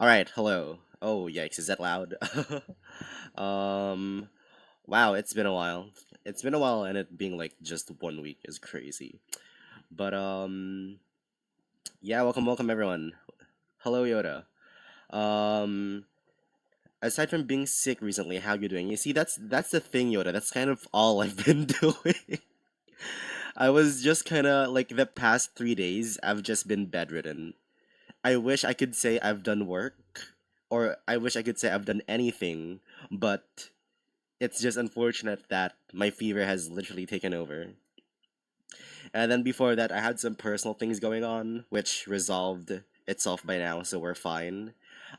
All right, hello. Oh, yikes, is that loud? um, wow, it's been a while. It's been a while, and it being like just 1 week is crazy. But yeah, welcome everyone. Hello, Yoda. Um, aside from being sick recently, how you doing? You see, that's the thing, Yoda. That's kind of all I've been doing. I was just kind of like the past 3 days, I've just been bedridden. I wish I could say I've done work, or I wish I could say I've done anything, but it's just unfortunate that my fever has literally taken over. And then before that, I had some personal things going on, which resolved itself by now, so we're fine.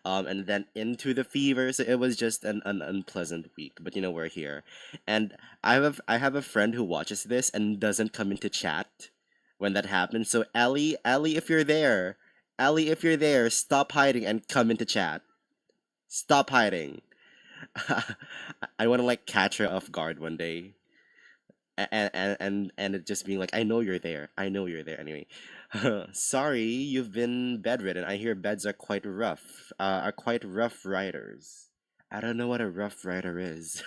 And then into the fever, so it was just an unpleasant week. But we're here, and I have a friend who watches this and doesn't come into chat when that happens. So Ellie, if you're there, stop hiding and come into chat. Stop hiding. I want to like catch her off guard one day, and it just being like, I know you're there. I know you're there. Anyway, sorry, you've been bedridden. I hear beds are quite rough. Are quite rough riders. I don't know what a rough rider is.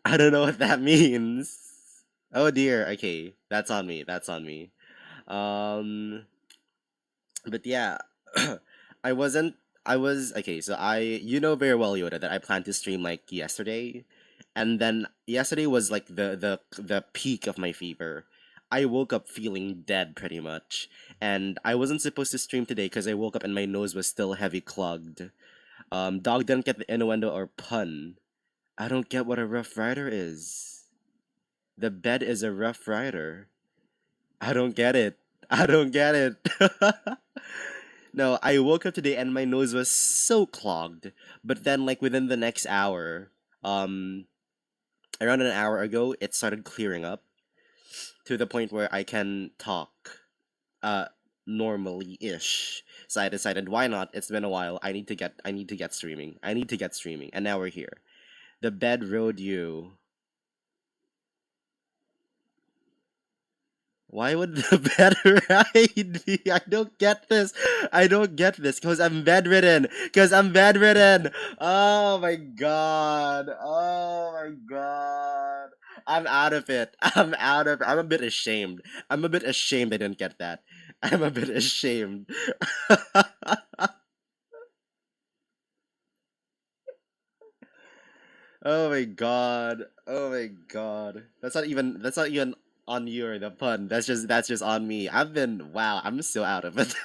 I don't know what that means. Oh dear. Okay, that's on me. That's on me. Um, but yeah, I wasn't. I was okay. So you know very well, Yoda, that I planned to stream like yesterday, and then yesterday was like the peak of my fever. I woke up feeling dead pretty much, and I wasn't supposed to stream today because I woke up and my nose was still heavy clogged. Dog didn't get the innuendo or pun. I don't get what a rough rider is. The bed is a rough rider. I don't get it. I don't get it. No, I woke up today and my nose was so clogged. But then, like within the next hour, um, around an hour ago, it started clearing up to the point where I can talk, uh, normally-ish. So I decided, why not? It's been a while. I need to get streaming. I need to get streaming, and now we're here. The bed rode you. Why would the bed ride me? I don't get this. I don't get this because I'm bedridden. Because I'm bedridden. Oh my god. Oh my god. I'm out of it. I'm out of it. I'm a bit ashamed. I'm a bit ashamed I didn't get that. I'm a bit ashamed. Oh my god. Oh my god. That's not even on you or the pun. That's just on me. I'm so out of it.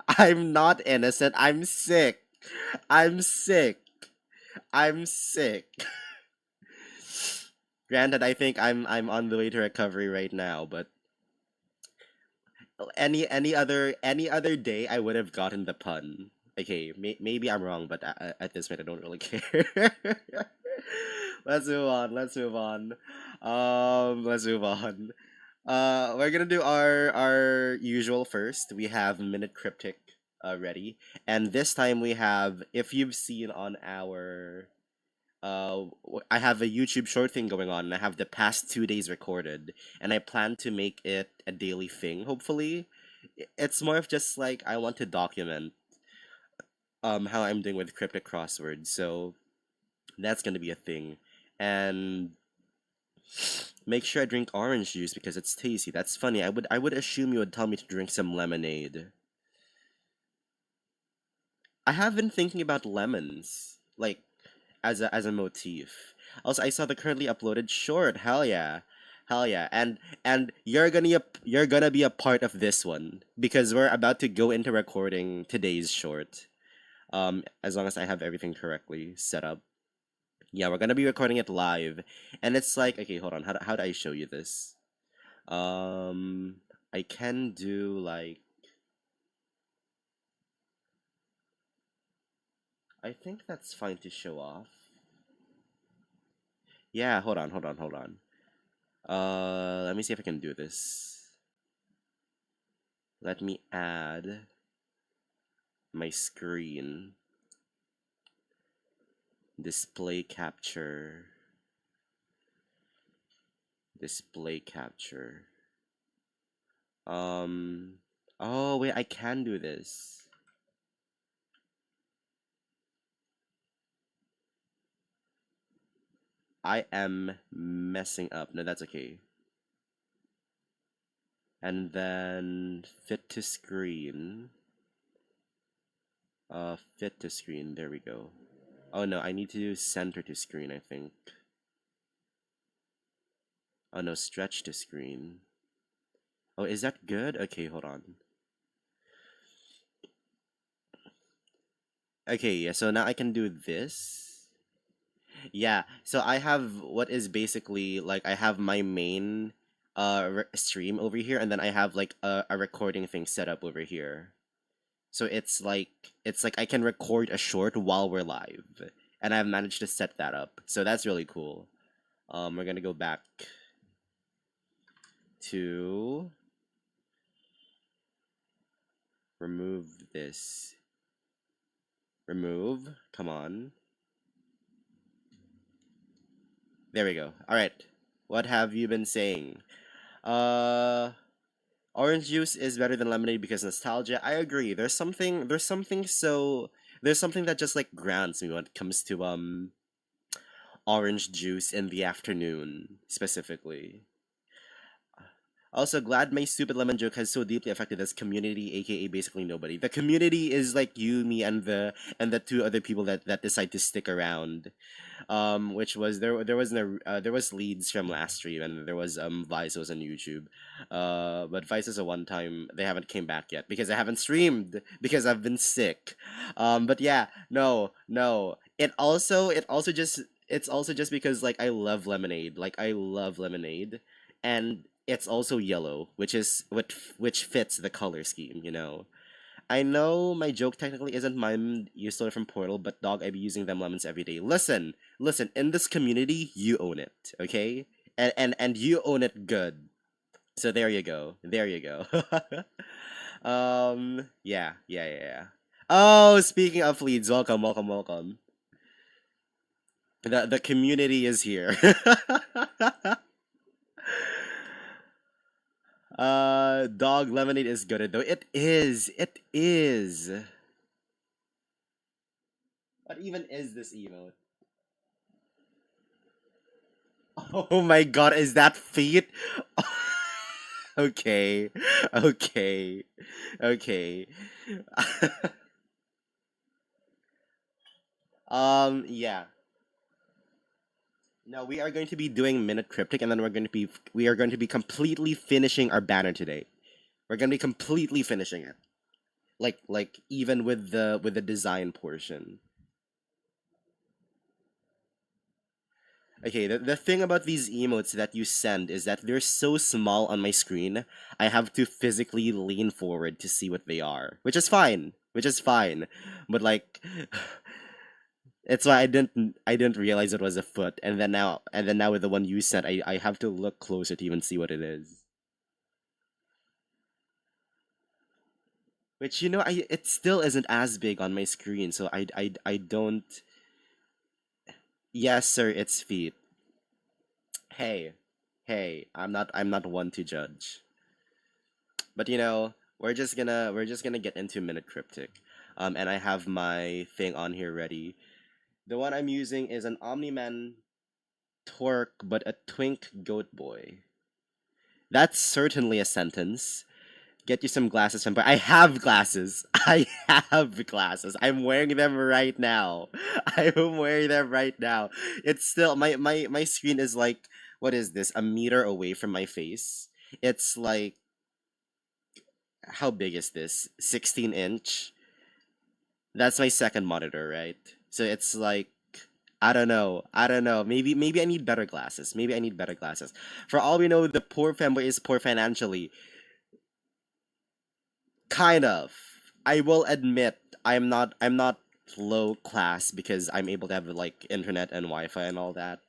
I'm not innocent. I'm sick. I'm sick. I'm sick. Granted, I think I'm on the way to recovery right now, but any other day I would have gotten the pun. Okay, maybe I'm wrong, but at this point I don't really care. Let's move on. Let's move on. Let's move on. We're gonna do our usual first. We have minute cryptic ready, and this time we have, if you've seen on our I have a YouTube short thing going on, and I have the past 2 days recorded, and I plan to make it a daily thing. Hopefully, it's more of just like I want to document how I'm doing with cryptic crosswords. So that's gonna be a thing, and make sure I drink orange juice because it's tasty. That's funny. I would assume you would tell me to drink some lemonade. I have been thinking about lemons, like as a motif. Also, I saw the currently uploaded short. Hell yeah. Hell yeah. And you're gonna be a part of this one because we're about to go into recording today's short. As long as I have everything correctly set up. Yeah, we're gonna be recording it live. And it's like, okay, hold on. How do I show you this? I can do like, I think that's fine to show off. Yeah, hold on. Let me see if I can do this. Let me add my screen. Display capture. Display capture. Um. Oh wait, I can do this. I am messing up. No, that's okay. And then fit to screen. Fit to screen. There we go. Oh no, I need to do center to screen, I think. Oh no, stretch to screen. Oh, is that good? Okay, hold on. Okay, yeah, so now I can do this. Yeah, so I have what is basically like I have my main stream over here, and then I have like a recording thing set up over here. So it's like I can record a short while we're live, and I've managed to set that up. So that's really cool. We're gonna go back to remove this. Remove. Come on. There we go. All right. What have you been saying? Uh, orange juice is better than lemonade because nostalgia. I agree. There's something that just like grounds me when it comes to orange juice in the afternoon specifically. Also, glad my stupid lemon joke has so deeply affected this community, aka basically nobody. The community is like you, me, and the two other people that decide to stick around. Which was there was leads from last stream, and there was Vice was on YouTube. But Vice is a one time. They haven't came back yet because I haven't streamed because I've been sick. But yeah, no. It's also just because like I love lemonade. Like I love lemonade, and it's also yellow, which fits the color scheme. I know my joke technically isn't mine. You stole it from Portal, but dog, I be using them lemons every day. Listen. In this community, you own it, okay? And you own it good. So there you go. There you go. Yeah. Oh, speaking of leads, welcome. The community is here. Dog lemonade is good though. It is. It is. What even is this emote? Oh my god, is that feet? Okay. Okay. Okay. Yeah. Now we are going to be doing minute cryptic, and then we are going to be completely finishing our banner today. We're going to be completely finishing it. Like even with the design portion. Okay, the thing about these emotes that you send is that they're so small on my screen, I have to physically lean forward to see what they are, which is fine. Which is fine. But like it's why I didn't realize it was a foot, and then now with the one you sent, I have to look closer to even see what it is. Which it still isn't as big on my screen, so I don't. Yes, sir, it's feet. Hey, hey, I'm not one to judge. But we're just gonna get into minute cryptic. And I have my thing on here ready. The one I'm using is an Omni-Man Torque, but a Twink Goat Boy. That's certainly a sentence. Get you some glasses, Vampire. I have glasses. I have glasses. I'm wearing them right now. I'm wearing them right now. It's still my screen is like, what is this? A meter away from my face. It's like, how big is this? 16-inch. That's my second monitor, right? So it's like, I don't know. I don't know. Maybe I need better glasses. Maybe I need better glasses. For all we know, the poor family is poor financially. Kind of. I will admit I'm not low class because I'm able to have like internet and Wi-Fi and all that.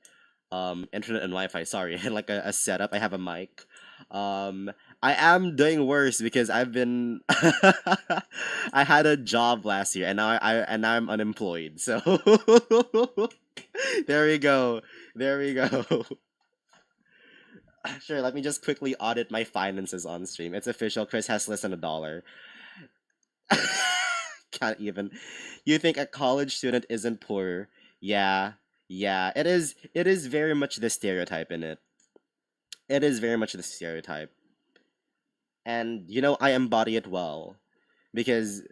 Internet and Wi-Fi, sorry, and like a setup. I have a mic. Um I am doing worse because I've been I had a job last year, and now I'm unemployed. So there we go. There we go. Sure, let me just quickly audit my finances on stream. It's official. Chris has less than $1. Can't even. You think a college student isn't poor? Yeah, yeah. It is. It is very much the stereotype in it. It is very much the stereotype, and I embody it well, because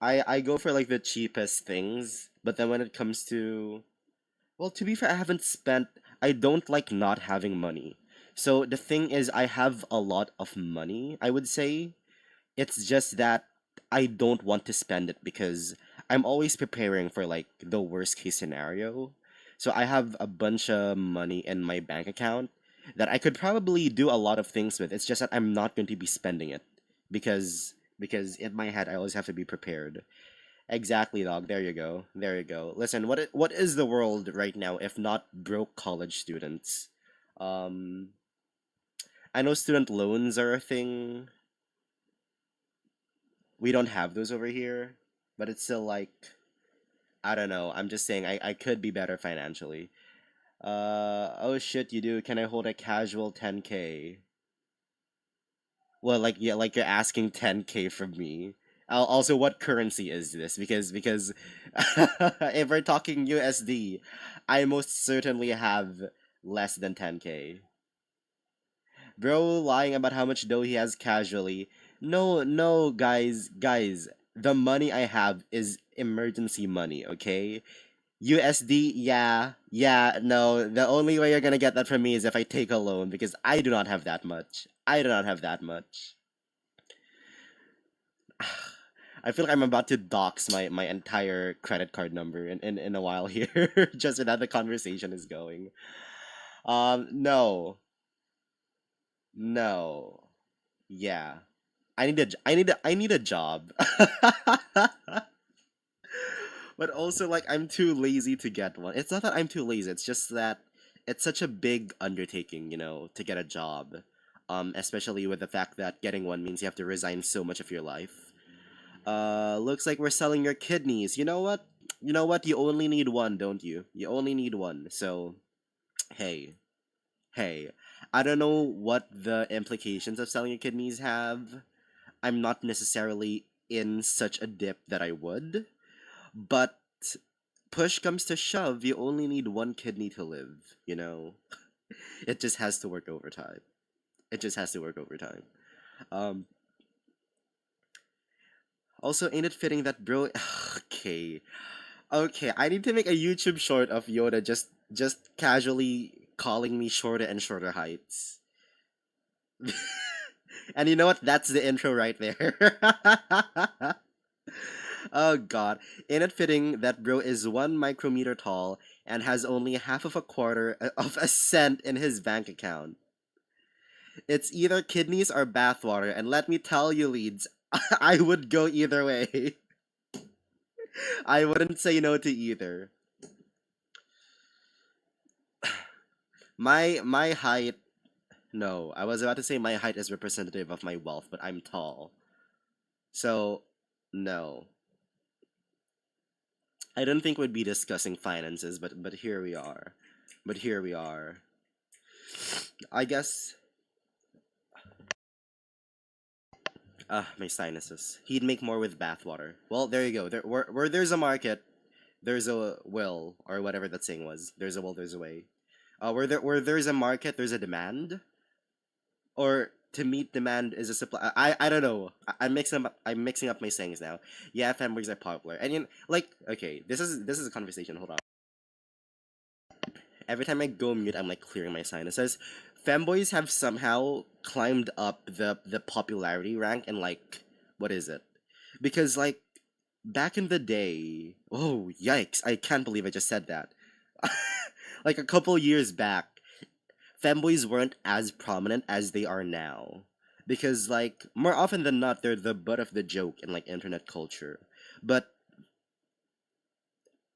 I go for like the cheapest things, but then when it comes to, well, to be fair, I haven't spent. I don't like not having money. So the thing is, I have a lot of money, I would say. It's just that I don't want to spend it because I'm always preparing for like the worst case scenario. So I have a bunch of money in my bank account that I could probably do a lot of things with. It's just that I'm not going to be spending it because in my head I always have to be prepared. Exactly, dog. There you go. There you go. Listen, what is the world right now if not broke college students? Um, I know student loans are a thing. We don't have those over here, but it's still like, I don't know. I'm just saying I could be better financially. Oh shit, you do. Can I hold a casual 10K? Well, like, yeah, like you're asking 10K from me. Also, what currency is this? Because if we're talking USD, I most certainly have less than 10K. Bro lying about how much dough he has casually. No, no, guys. The money I have is emergency money, okay? USD, yeah, yeah, no. The only way you're gonna get that from me is if I take a loan because I do not have that much. I do not have that much. I feel like I'm about to dox my entire credit card number in a while here, just so that the conversation is going. No, no, yeah. I need a job. But also, like, I'm too lazy to get one. It's not that I'm too lazy, it's just that it's such a big undertaking, to get a job. Especially with the fact that getting one means you have to resign so much of your life. Looks like we're selling your kidneys. You know what? You know what? You only need one, don't you? You only need one. So, hey, hey. I don't know what the implications of selling your kidneys have. I'm not necessarily in such a dip that I would, but push comes to shove, you only need one kidney to live. It just has to work overtime. It just has to work overtime. Um, Also, ain't it fitting that bro? Okay, okay. I need to make a YouTube short of Yoda just casually calling me shorter and shorter heights. And you know what? That's the intro right there. Oh god. Ain't it fitting that bro is 1 micrometer tall and has only half of a quarter of a cent in his bank account? It's either kidneys or bathwater, and let me tell you, Leeds, I would go either way. I wouldn't say no to either. My height, no, I was about to say my height is representative of my wealth, but I'm tall. So, no. I don't think we'd be discussing finances, but here we are. But here we are. I guess my sinuses. He'd make more with bathwater. Well, there you go. Where there's a market, there's a will, or whatever that saying was. There's a will, there's a way. Where there's a market, there's a demand, or to meet demand is a supply. I don't know. I'm mixing up my sayings now. Yeah, fanboys are popular, and like, okay, this is a conversation. Hold on. Every time I go mute, I'm like clearing my sinuses. Femboys have somehow climbed up the popularity rank, and like, what is it? Because like back in the day, oh yikes! I can't believe I just said that. Like a couple years back, femboys weren't as prominent as they are now. Because like more often than not, they're the butt of the joke in like internet culture. But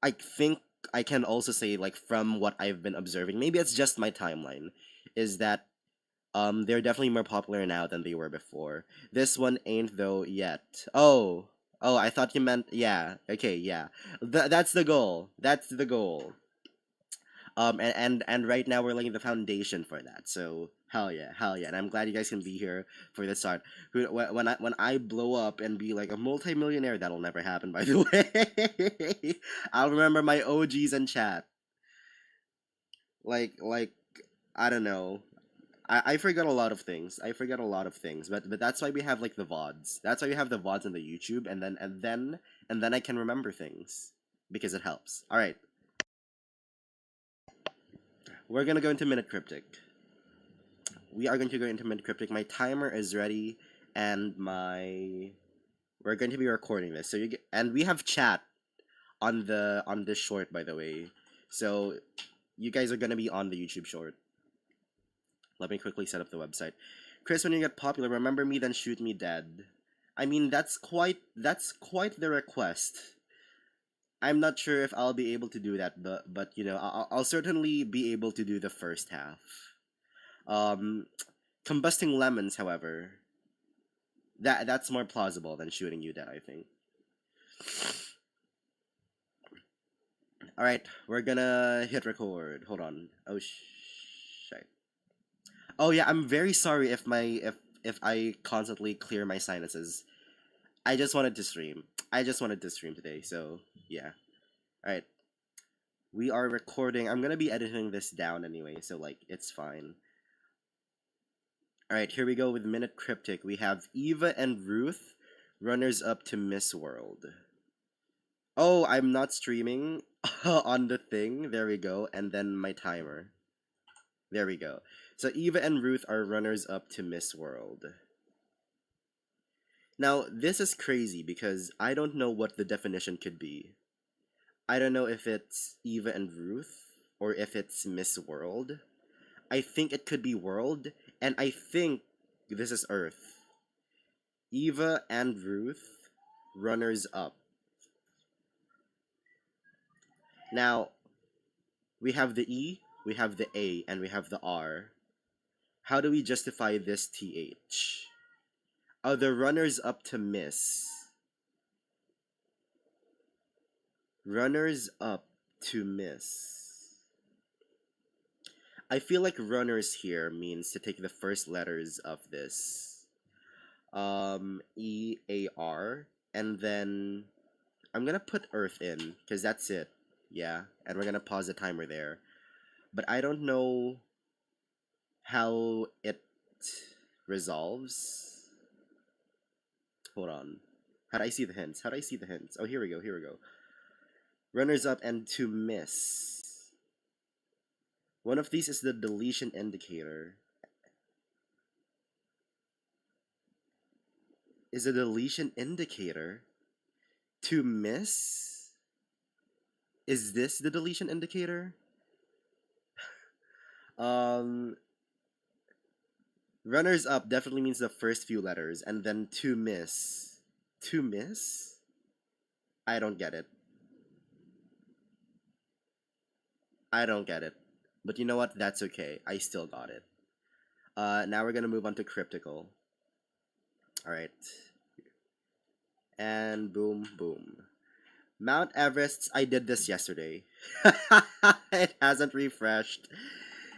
I think I can also say, like, from what I've been observing, maybe it's just my timeline, is that they're definitely more popular now than they were before. This one ain't though yet. Oh, I thought you meant, yeah. Okay, yeah. That's the goal. That's the goal. And right now we're laying the foundation for that. So hell yeah, and I'm glad you guys can be here for the start. When I blow up and be like a multimillionaire, that'll never happen, by the way. I'll remember my OGs in chat. Like I don't know. I forget a lot of things. I forget a lot of things, but that's why we have like the VODs. That's why we have the VODs on the YouTube, and then I can remember things because it helps. All right, we're gonna go into Minute Cryptic. We are going to go into Minute Cryptic. My timer is ready, and my we're going to be recording this. So and we have chat on this short, by the way. So you guys are gonna be on the YouTube short. Let me quickly set up the website. Chris, when you get popular, remember me, then shoot me dead. I mean, that's quite the request. I'm not sure if I'll be able to do that, but you know, I'll certainly be able to do the first half. Um, Combusting lemons, however, that's more plausible than shooting you dead, I think. All right, we're gonna hit record. Hold on. Oh shit. Oh yeah, I'm very sorry if I constantly clear my sinuses. I just wanted to stream. I just wanted to stream today, so yeah. All right, we are recording. I'm gonna be editing this down anyway, so like it's fine. All right, here we go with Minute Cryptic. We have Eva and Ruth, runners up to Miss World. Oh, I'm not streaming on the thing. There we go, and then my timer. There we go. So Eva and Ruth are runners up to Miss World. Now, this is crazy because I don't know what the definition could be. I don't know if it's Eva and Ruth or if it's Miss World. I think it could be World, and I think this is Earth. Eva and Ruth, runners up. Now, we have the E, we have the A, and we have the R. How do we justify this TH? Are the runners up to Miss? Runners up to Miss. I feel like runners here means to take the first letters of this. E, A, R, and then I'm gonna put Earth in, because that's it. Yeah, and we're gonna pause the timer there. But I don't know how it resolves. Hold on. How do I see the hints? How do I see the hints? Oh, here we go, here we go. Runners up and to miss. One of these is the deletion indicator. Is a deletion indicator to miss? Is this the deletion indicator? Runners up definitely means the first few letters, and then to miss. To miss? I don't get it. I don't get it. But you know what? That's okay. I still got it. Now we're gonna move on to cryptical. Alright. And boom, boom. Mount Everest, I did this yesterday. It hasn't refreshed.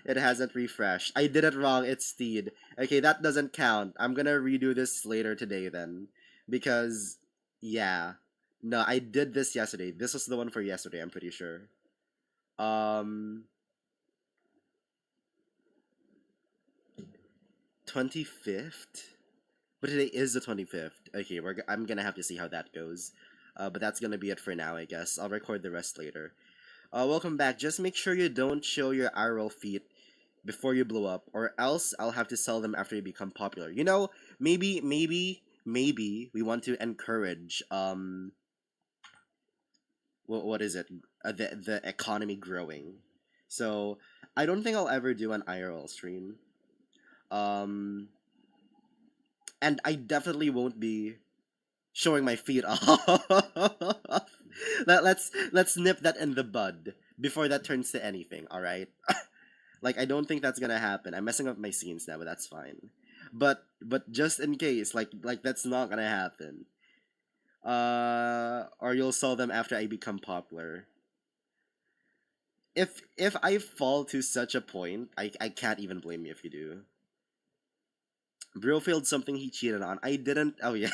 It hasn't refreshed. I did it wrong. It's Steed. Okay, that doesn't count. I'm gonna redo this later today then. Because, yeah. No, I did this yesterday. This was the one for yesterday, I'm pretty sure. Um, 25th? But today is the 25th. Okay, I'm gonna have to see how that goes. But that's gonna be it for now, I guess. I'll record the rest later. Welcome back. Just make sure you don't show your IRL feet before you blow up, or else I'll have to sell them after you become popular. You know, maybe we want to encourage what is it? The economy growing. So I don't think I'll ever do an IRL stream. Um, and I definitely won't be showing my feet off. Let's nip that in the bud before that turns to anything. All right. Like I don't think that's gonna happen. I'm messing up my scenes now, but that's fine. But just in case, like that's not gonna happen. Or you'll sell them after I become popular. if I fall to such a point, I can't even blame you if you do. Bro failed something he cheated on. I didn't. Oh yeah.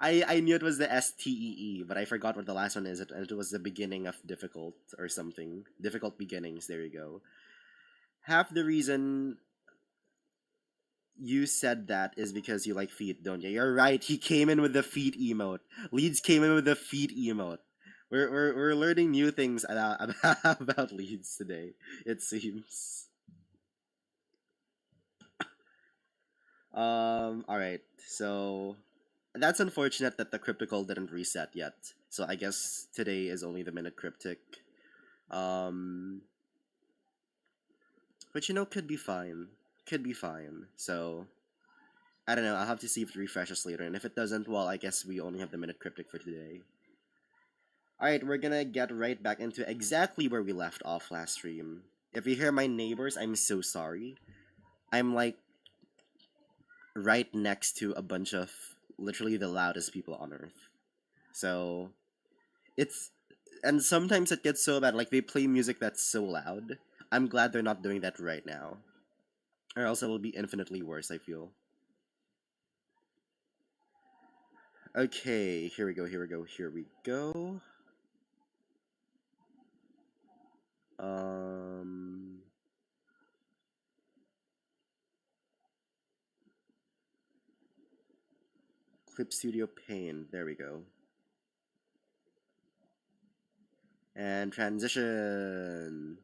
I knew it was the STEE, but I forgot what the last one is. And it was the beginning of difficult or something. Difficult beginnings. There you go. Half the reason you said that is because you like feet, don't you? You're right. He came in with the feet emote. Leeds came in with the feet emote. We're learning new things about Leeds today. It seems. All right. So that's unfortunate that the cryptical didn't reset yet. So I guess today is only the minute cryptic. Um, but could be fine. Could be fine. So I don't know. I'll have to see if it refreshes later, and if it doesn't, well, I guess we only have the minute cryptic for today. All right, we're gonna get right back into exactly where we left off last stream. If you hear my neighbors, I'm so sorry. I'm like right next to a bunch of literally the loudest people on earth. So it's and sometimes it gets so bad, like they play music that's so loud. I'm glad they're not doing that right now, or else it will be infinitely worse, I feel. Okay, here we go, here we go, here we go. Um, Clip Studio Paint. There we go. And transition.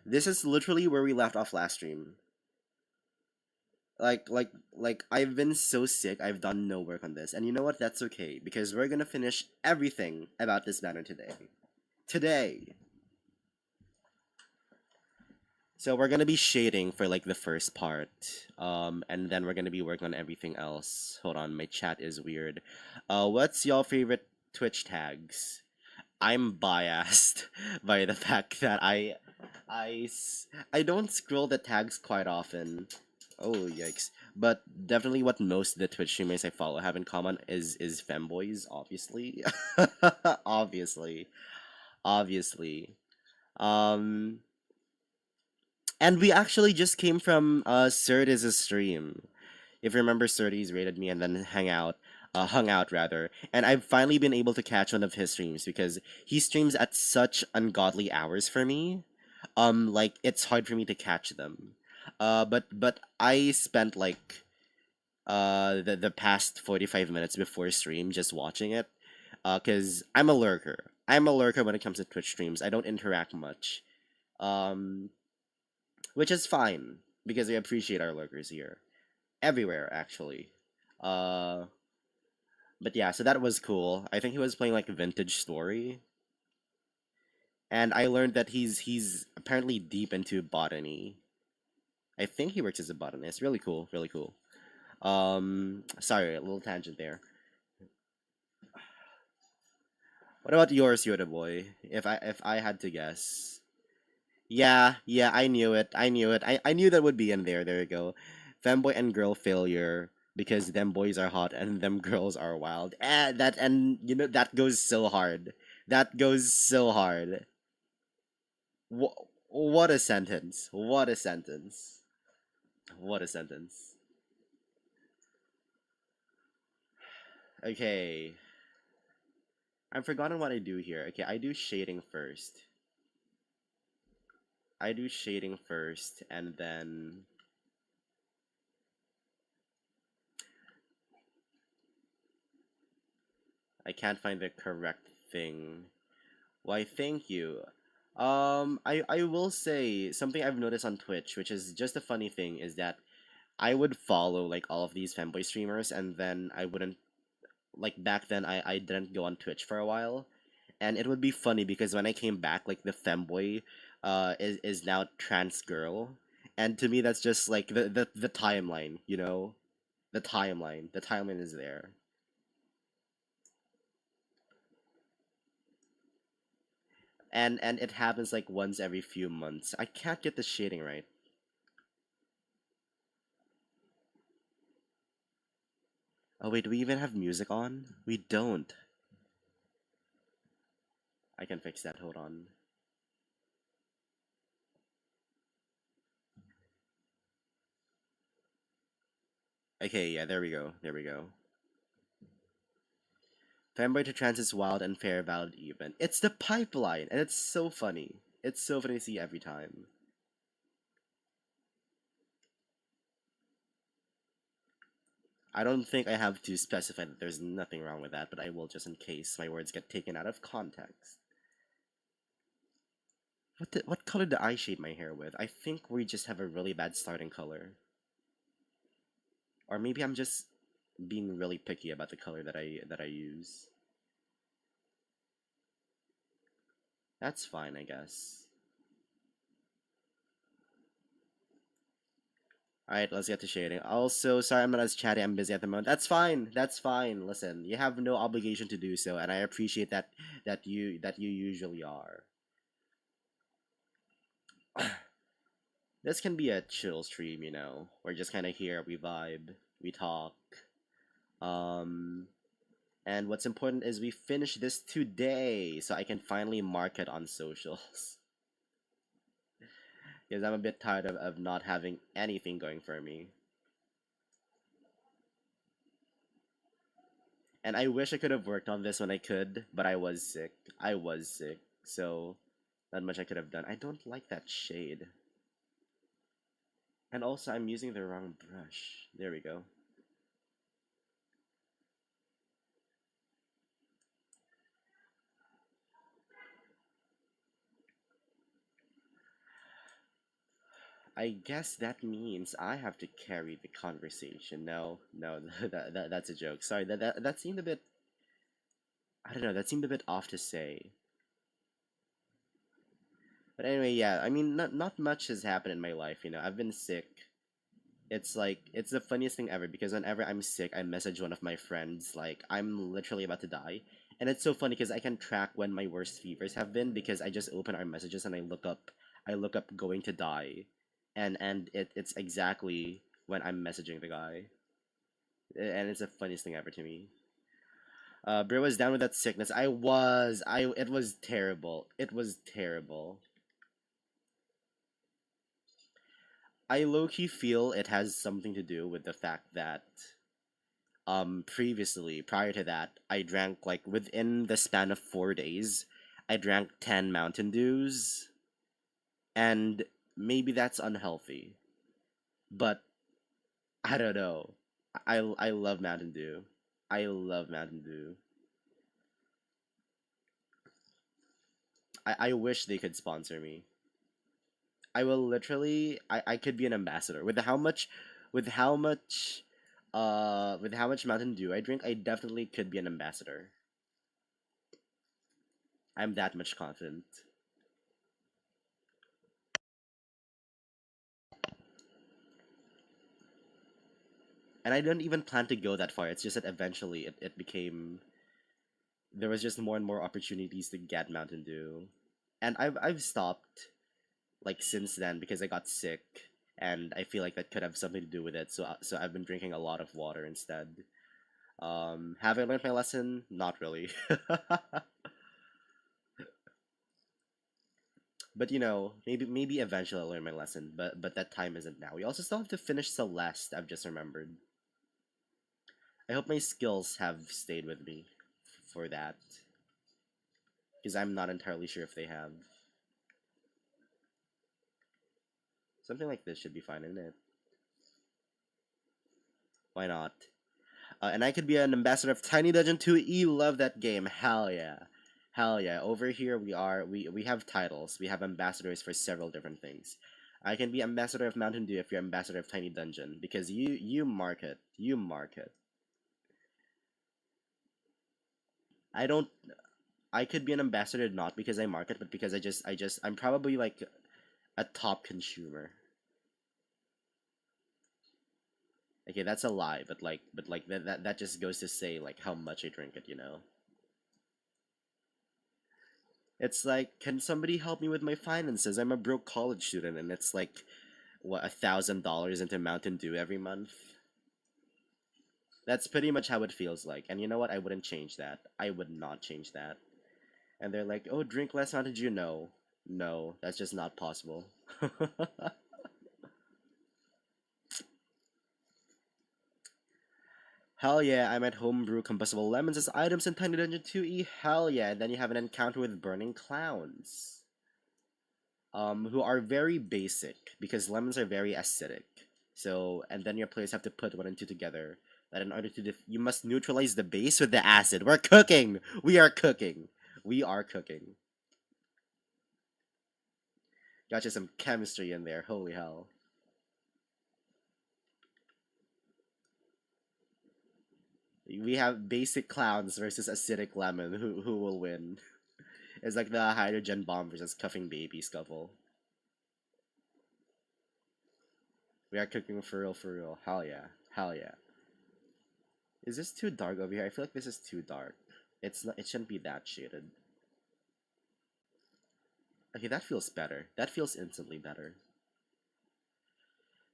This is literally where we left off last stream. Like I've been so sick. I've done no work on this, and you know what? That's okay because we're gonna finish everything about this banner today. Today. So we're gonna be shading for like the first part, and then we're gonna be working on everything else. Hold on, my chat is weird. What's your favorite Twitch tags? I'm biased by the fact that I don't scroll the tags quite often. Oh yikes! But definitely, what most of the Twitch streamers I follow have in common is femboys, obviously, obviously, obviously. Um, and we actually just came from Sertis' stream. If you remember, Sertis rated me and then hung out rather. And I've finally been able to catch one of his streams because he streams at such ungodly hours for me. Like it's hard for me to catch them. But I spent like the past 45 minutes before stream just watching it. Cause I'm a lurker. I'm a lurker when it comes to Twitch streams. I don't interact much. Um, which is fine because we appreciate our lurkers here everywhere actually. Uh, but yeah, so that was cool. I think he was playing like Vintage Story, and I learned that he's apparently deep into botany. I think he works as a botanist. Really cool, really cool. Sorry, a little tangent there. What about yours, Yoda boy? If I had to guess. Yeah, yeah, I knew it. I knew it. I knew that would be in there. There you go. Femboy and girl failure because them boys are hot and them girls are wild. That and that goes so hard. That goes so hard. What a sentence. What a sentence. What a sentence. Okay. I've forgotten what I do here. Okay, I do shading first. I do shading first and then I can't find the correct thing. Why, thank you. I will say something I've noticed on Twitch, which is just a funny thing, is that I would follow like all of these femboy streamers, and then I wouldn't like back then. I didn't go on Twitch for a while, and it would be funny because when I came back, like the femboy, is now trans girl, and to me that's just like the timeline, the timeline is there. And it happens like once every few months. I can't get the shading right. Oh wait, do we even have music on? We don't. I can fix that. Hold on. Okay, yeah, there we go. There we go. Fanboy to trans is wild and fair, valid, even. It's the pipeline, and it's so funny. It's so funny to see every time. I don't think I have to specify that there's nothing wrong with that, but I will just in case my words get taken out of context. What color did I shade my hair with? I think we just have a really bad starting color. Or maybe I'm just being really picky about the color that I use. That's fine, I guess. Alright, let's get to shading. Also, sorry I'm not as chatty, I'm busy at the moment. That's fine. That's fine. Listen, you have no obligation to do so, and I appreciate that you usually are. This can be a chill stream, We're just kind of here, we vibe, we talk. Um, and what's important is we finish this today, so I can finally mark it on socials. Because I'm a bit tired of not having anything going for me. And I wish I could have worked on this when I could, but I was sick. I was sick, so not much I could have done. I don't like that shade. And also, I'm using the wrong brush. There we go. I guess that means I have to carry the conversation. No, no, that's a joke. Sorry, that seemed a bit. I don't know. That seemed a bit off to say. But anyway, yeah. I mean, not much has happened in my life. I've been sick. It's like it's the funniest thing ever because whenever I'm sick, I message one of my friends like I'm literally about to die, and it's so funny because I can track when my worst fevers have been because I just open our messages and I look up going to die, and it's exactly when I'm messaging the guy, and it's the funniest thing ever to me. Bro was down with that sickness. It was terrible. It was terrible. I low key feel it has something to do with the fact that previously prior to that I drank like within the span of 4 days I drank 10 Mountain Dews, and maybe that's unhealthy, but I don't know. I love Mountain Dew. I love Mountain Dew. I wish they could sponsor me. I will literally I could be an ambassador with how much Mountain Dew I drink. I definitely could be an ambassador. I'm that much confident. And I don't even plan to go that far. It's just that eventually it became there was just more and more opportunities to get Mountain Dew. And I've stopped like since then because I got sick, and I feel like that could have something to do with it. So I've been drinking a lot of water instead. Have I learned my lesson? Not really. But maybe eventually I'll learn my lesson, but that time isn't now. We also still have to finish Celeste, I've just remembered. I hope my skills have stayed with me for that, because I'm not entirely sure if they have. Something like this should be fine, isn't it? Why not? And I could be an ambassador of Tiny Dungeon 2E. Love that game. Hell yeah. Hell yeah. Over here we have titles. We have ambassadors for several different things. I can be ambassador of Mountain Dew if you're ambassador of Tiny Dungeon because you market. You market. I don't I could be an ambassador not because I market, but because I'm probably like a top consumer. Okay, that's a lie, but that just goes to say like how much I drink it. It's like, can somebody help me with my finances? I'm a broke college student, and it's like, what, $1,000 into Mountain Dew every month? That's pretty much how it feels like. And you know what? I wouldn't change that. I would not change that. And they're like, "Oh, drink less Mountain Dew." No, no, that's just not possible. Hell yeah, I'm at homebrew combustible lemons as items in Tiny Dungeon 2E. Hell yeah, and then you have an encounter with burning clowns. Who are very basic because lemons are very acidic. So, and then your players have to put one and two together. That in order to you must neutralize the base with the acid. We're cooking. We are cooking. We are cooking. Got you some chemistry in there. Holy hell. We have basic clowns versus acidic lemon. Who will win? It's like the hydrogen bomb versus cuffing baby scuffle. We are cooking for real, for real. Hell yeah. Hell yeah. Is this too dark over here? I feel like this is too dark. It's not. It shouldn't be that shaded. Okay, that feels better. That feels instantly better.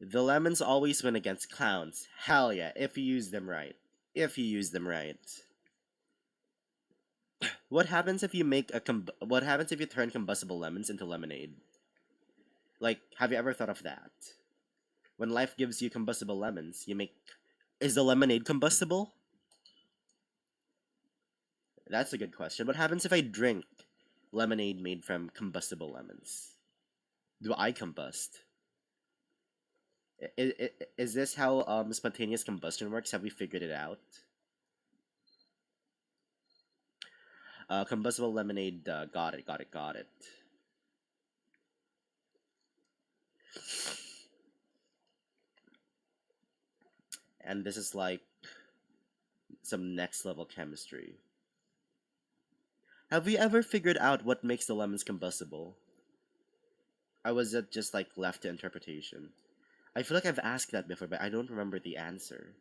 The lemons always win against clowns. Hell yeah, if you use them right. If you use them right. What happens if you make a what happens if you turn combustible lemons into lemonade? Like, have you ever thought of that? When life gives you combustible lemons, you make is the lemonade combustible? That's a good question. What happens if I drink lemonade made from combustible lemons? Do I combust? Is this how spontaneous combustion works? Have we figured it out? Combustible lemonade. Got it. Got it. Got it. And this is like some next level chemistry. Have we ever figured out what makes the lemons combustible? I was it just like left to interpretation? I feel like I've asked that before, but I don't remember the answer.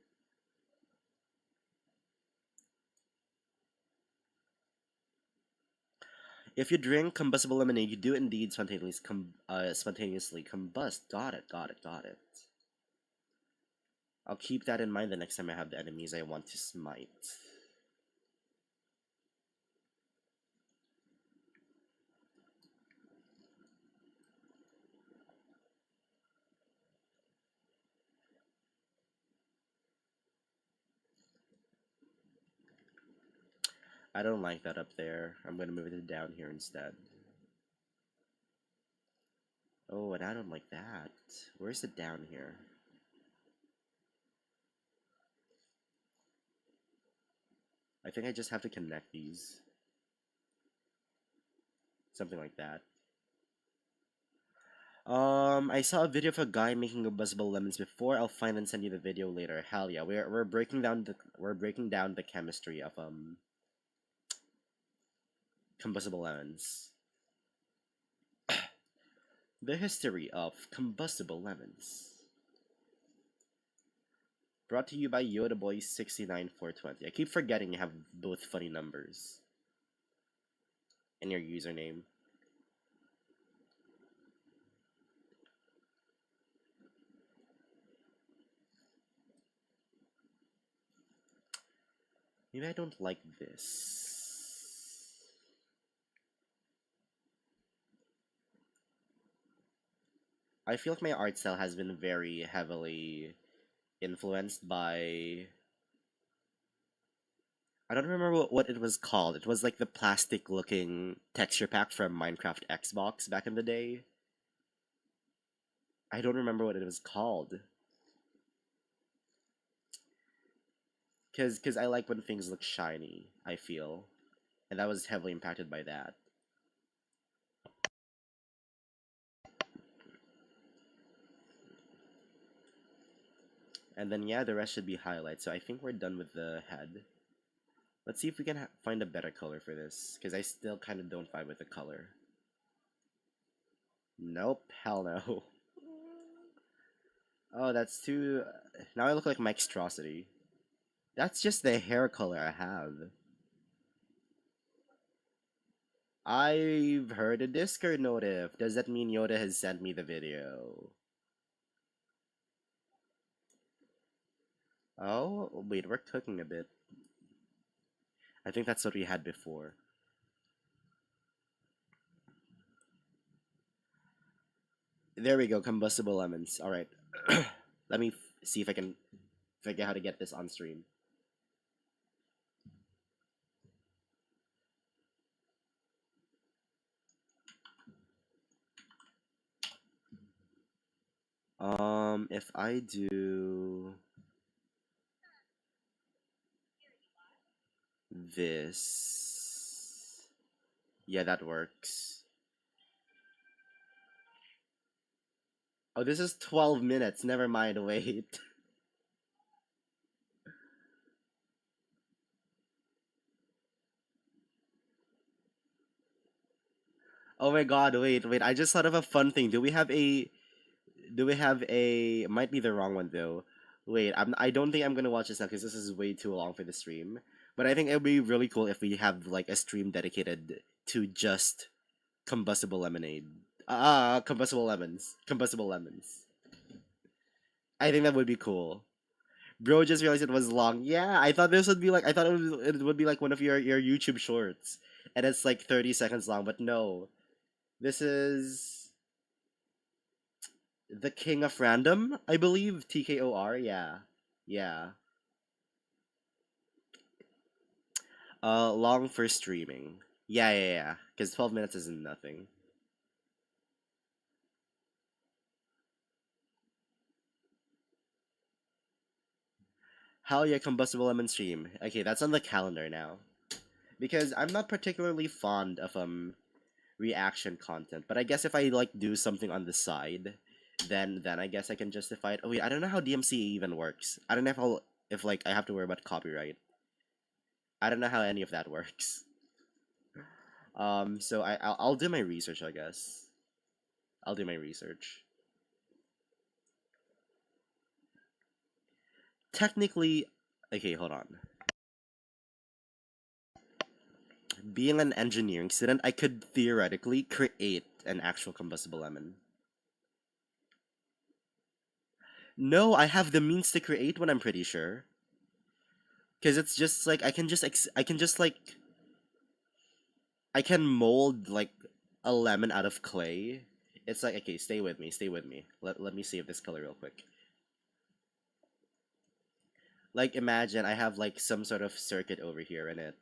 If you drink combustible lemonade, you do indeed spontaneously combust. Got it. Got it. Got it. I'll keep that in mind the next time I have the enemies I want to smite. I don't like that up there. I'm gonna move it down here instead. Oh, and I don't like that. Where's it down here? I think I just have to connect these. Something like that. I saw a video of a guy making combustible lemons before. I'll find and send you the video later. Hell yeah, we're breaking down the chemistry of combustible lemons. The history of combustible lemons. Brought to you by Yoda Boy 69420. I keep forgetting you have both funny numbers in your username. Maybe I don't like this. I feel like my art style has been very heavily influenced by. I don't remember what it was called. It was like the plastic looking texture pack from Minecraft Xbox back in the day. I don't remember what it was called. Cause I like when things look shiny, I feel. And that was heavily impacted by that. And then yeah, the rest should be highlights. So I think we're done with the head. Let's see if we can find a better color for this, because I still kind of don't vibe with the color. Nope, hell no. Oh, that's too. Now I look like Mike Strosity. That's just the hair color I have. I've heard a Discord notif. Does that mean Yoda has sent me the video? Oh, wait, we're cooking a bit. I think that's what we had before. There we go. Combustible lemons. All right. Let me see if I can figure out how to get this on stream. If I do this, yeah, that works. Oh, this is 12 minutes. Never mind. Wait. Oh my god, wait. I just thought of a fun thing. Do we have a might be the wrong one though. Wait, I don't think I'm gonna watch this now because this is way too long for the stream. But I think it would be really cool if we have like a stream dedicated to just combustible lemonade. Combustible lemons. Combustible lemons. I think that would be cool. Bro just realized it was long. Yeah, I thought this would be like I thought it would be like one of your YouTube shorts. And it's like 30 seconds long, but no. This is the King of Random, I believe. TKOR, yeah. Yeah. Long for streaming. Yeah. Because 12 minutes isn't nothing. Hell yeah, combustible lemon stream. Okay, that's on the calendar now. Because I'm not particularly fond of reaction content, but I guess if I like do something on the side, then I guess I can justify it. Oh wait, I don't know how DMC even works. I don't know if like I have to worry about copyright. I don't know how any of that works. So I'll do my research, I guess. I'll do my research. Technically, okay, hold on. Being an engineering student, I could theoretically create an actual combustible lemon. No, I have the means to create one, I'm pretty sure. Because it's just like I can just like I can mold like a lemon out of clay. It's like okay, stay with me. Let me save this color real quick. Like imagine I have like some sort of circuit over here in it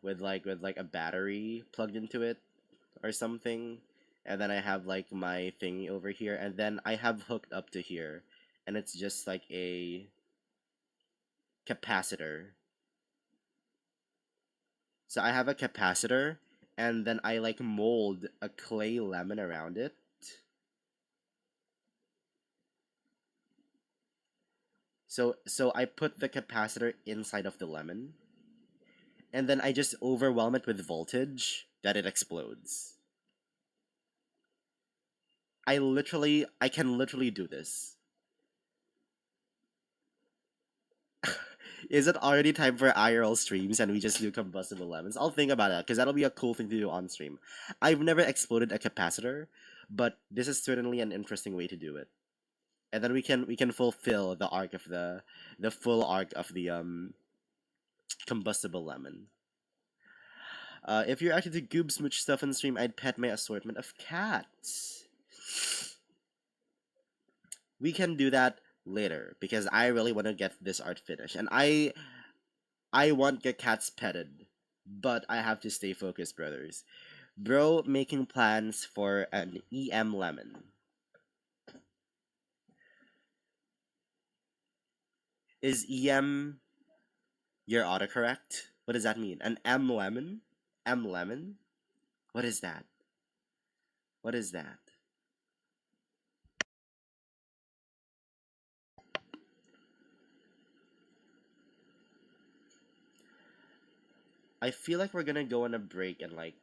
with like a battery plugged into it or something, and then I have like my thing over here, and then I have hooked up to here, and it's just like a capacitor. So I have a capacitor, and then I like mold a clay lemon around it. So I put the capacitor inside of the lemon, and then I just overwhelm it with voltage that it explodes. I can literally do this. Is it already time for IRL streams and we just do combustible lemons? I'll think about that because that'll be a cool thing to do on stream. I've never exploded a capacitor, but this is certainly an interesting way to do it. And then we can fulfill the arc of the full arc of the combustible lemon. If you're active to goob smooch stuff on stream, I'd pet my assortment of cats. We can do that later because I really want to get this art finished, and I want get cats petted, but I have to stay focused, brothers. Bro, making plans for an EM lemon. Is EM your autocorrect? What does that mean? An M lemon? M lemon? What is that? What is that? I feel like we're gonna go on a break in like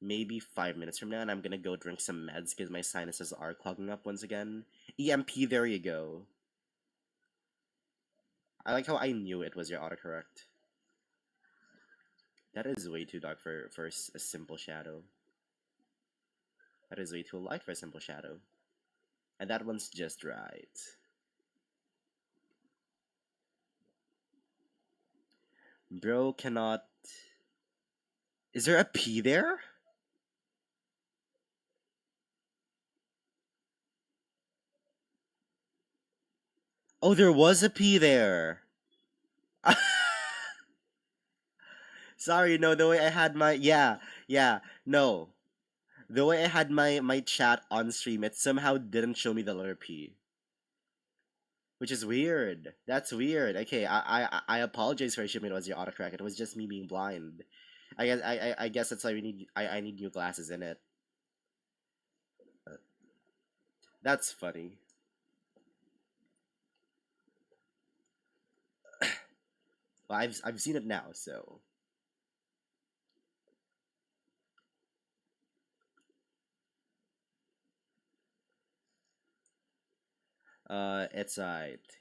maybe 5 minutes from now, and I'm gonna go drink some meds because my sinuses are clogging up once again. EMP, there you go. I like how I knew it was your autocorrect. That is way too dark for a simple shadow. That is way too light for a simple shadow. And that one's just right. Bro cannot. Is there a P there? Oh, there was a P there. Sorry, no, the way I had my yeah, no. The way I had my chat on stream, it somehow didn't show me the letter P, which is weird. That's weird. Okay, I apologize for assuming it was your autocorrect. It was just me being blind. I guess that's why we need I need new glasses in it. That's funny. Well, I've seen it now, so it's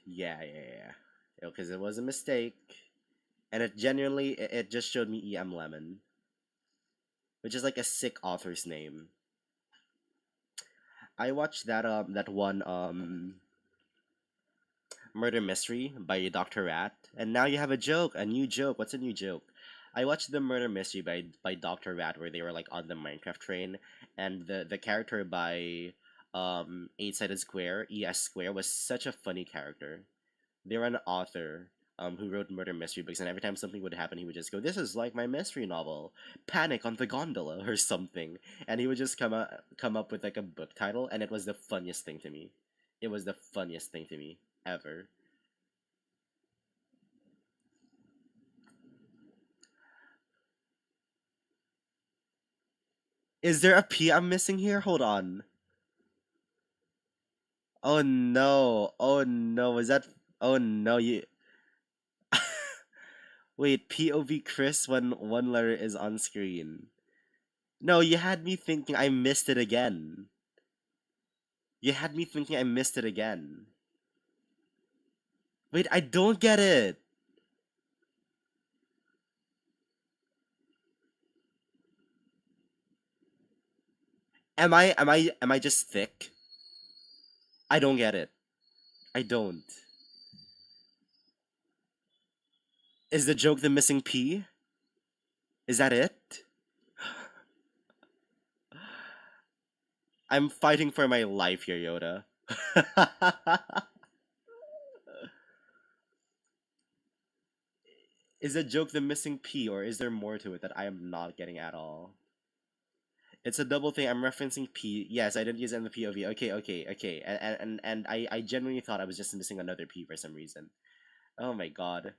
yeah. Because it was a mistake, and it genuinely it just showed me E.M. Lemon, which is like a sick author's name. I watched that one murder mystery by Dr. Rat, and now you have a new joke. What's a new joke? I watched the murder mystery by Dr. Rat where they were like on the Minecraft train, and the character by Eight Sided Square, ES Square, was such a funny character. They were an author who wrote murder mystery books, and every time something would happen, he would just go, "This is like my mystery novel, Panic on the Gondola," or something, and he would just come up with like a book title, and it was the funniest thing to me. It was the funniest thing to me ever. Is there a P I'm missing here? Hold on. Oh no. Oh no. Was that? Oh no. You wait. POV Chris when one letter is on screen. No, you had me thinking I missed it again. You had me thinking I missed it again. Wait, I don't get it. Am I just thick? I don't get it. I don't. Is the joke the missing P? Is that it? I'm fighting for my life here, Yoda. Is the joke the missing P, or is there more to it that I am not getting at all? It's a double thing. I'm referencing P. Yes, I didn't use it in the POV. Okay. And I genuinely thought I was just missing another P for some reason. Oh my god.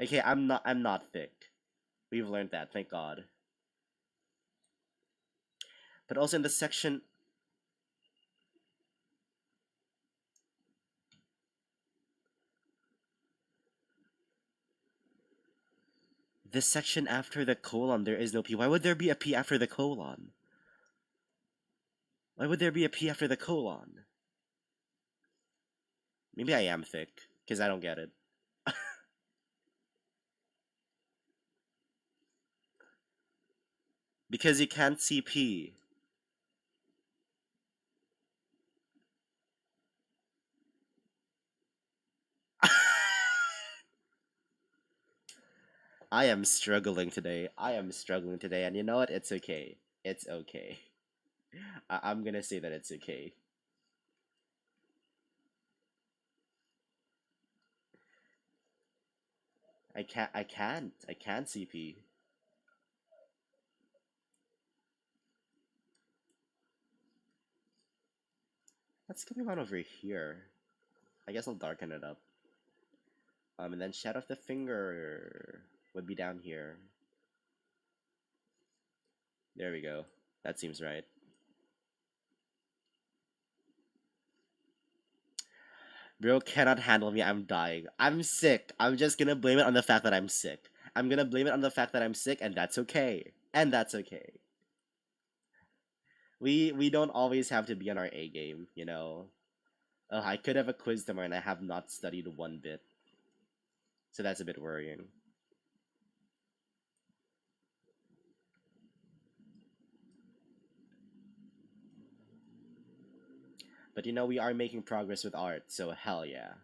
Okay, I'm not thick. We've learned that, thank God. But also in the section this section after the colon, there is no P. Why would there be a P after the colon? Why would there be a P after the colon? Maybe I am thick, because I don't get it. Because you can't see P. I am struggling today. I am struggling today, and you know what? It's okay. It's okay. I'm gonna say that it's okay. I can't see P. What's going on over here? I guess I'll darken it up. And then shadow of the finger would be down here. There we go. That seems right. Bro cannot handle me. I'm dying. I'm sick. I'm just gonna blame it on the fact that I'm sick. I'm gonna blame it on the fact that I'm sick, and that's okay. And that's okay. We don't always have to be on our A game, you know. I could have a quiz tomorrow, and I have not studied one bit, so that's a bit worrying. But you know, we are making progress with art, so hell yeah.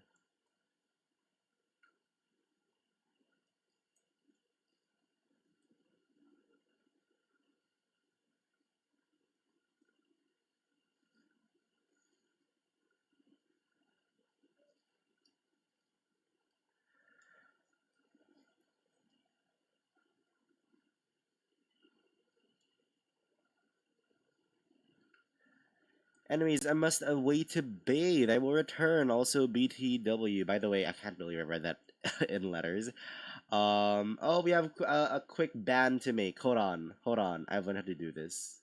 Anyways, I must away to bathe. I will return. Also, BTW. By the way, I can't really remember that in letters. Oh, we have a quick ban to make. Hold on. I've learned how to do this.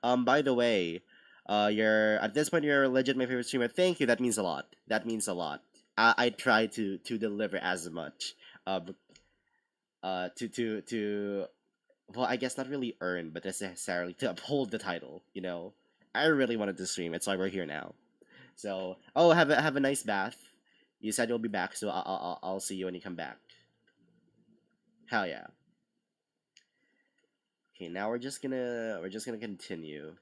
By the way, you're at this point you're legit my favorite streamer. Thank you. That means a lot. That means a lot. I try to deliver as much. Um, to well, I guess not really earn, but necessarily to uphold the title. You know, I really wanted to stream. It's why we're here now. So, oh, have a nice bath. You said you'll be back, so I'll see you when you come back. Hell yeah. Okay, now we're just gonna continue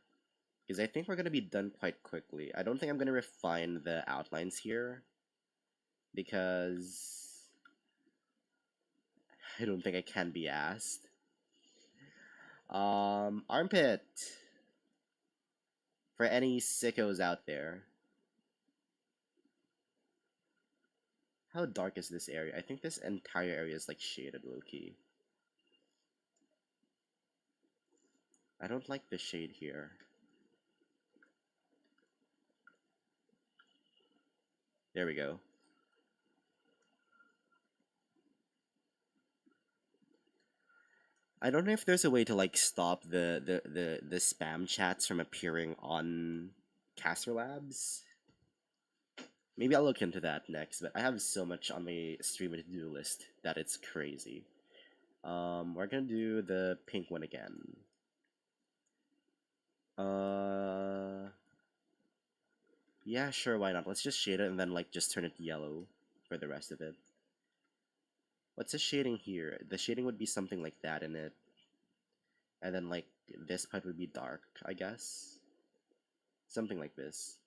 because I think we're gonna be done quite quickly. I don't think I'm gonna refine the outlines here because I don't think I can be asked. Armpit for any sickos out there. How dark is this area? I think this entire area is like shaded low key. I don't like the shade here. There we go. I don't know if there's a way to like stop the spam chats from appearing on Caster Labs. Maybe I'll look into that next, but I have so much on my streamer to-do list that it's crazy. We're gonna do the pink one again. Uh, yeah, sure, why not? Let's just shade it and then like just turn it yellow for the rest of it. What's the shading here? The shading would be something like that in it. And then like this part would be dark, I guess. Something like this.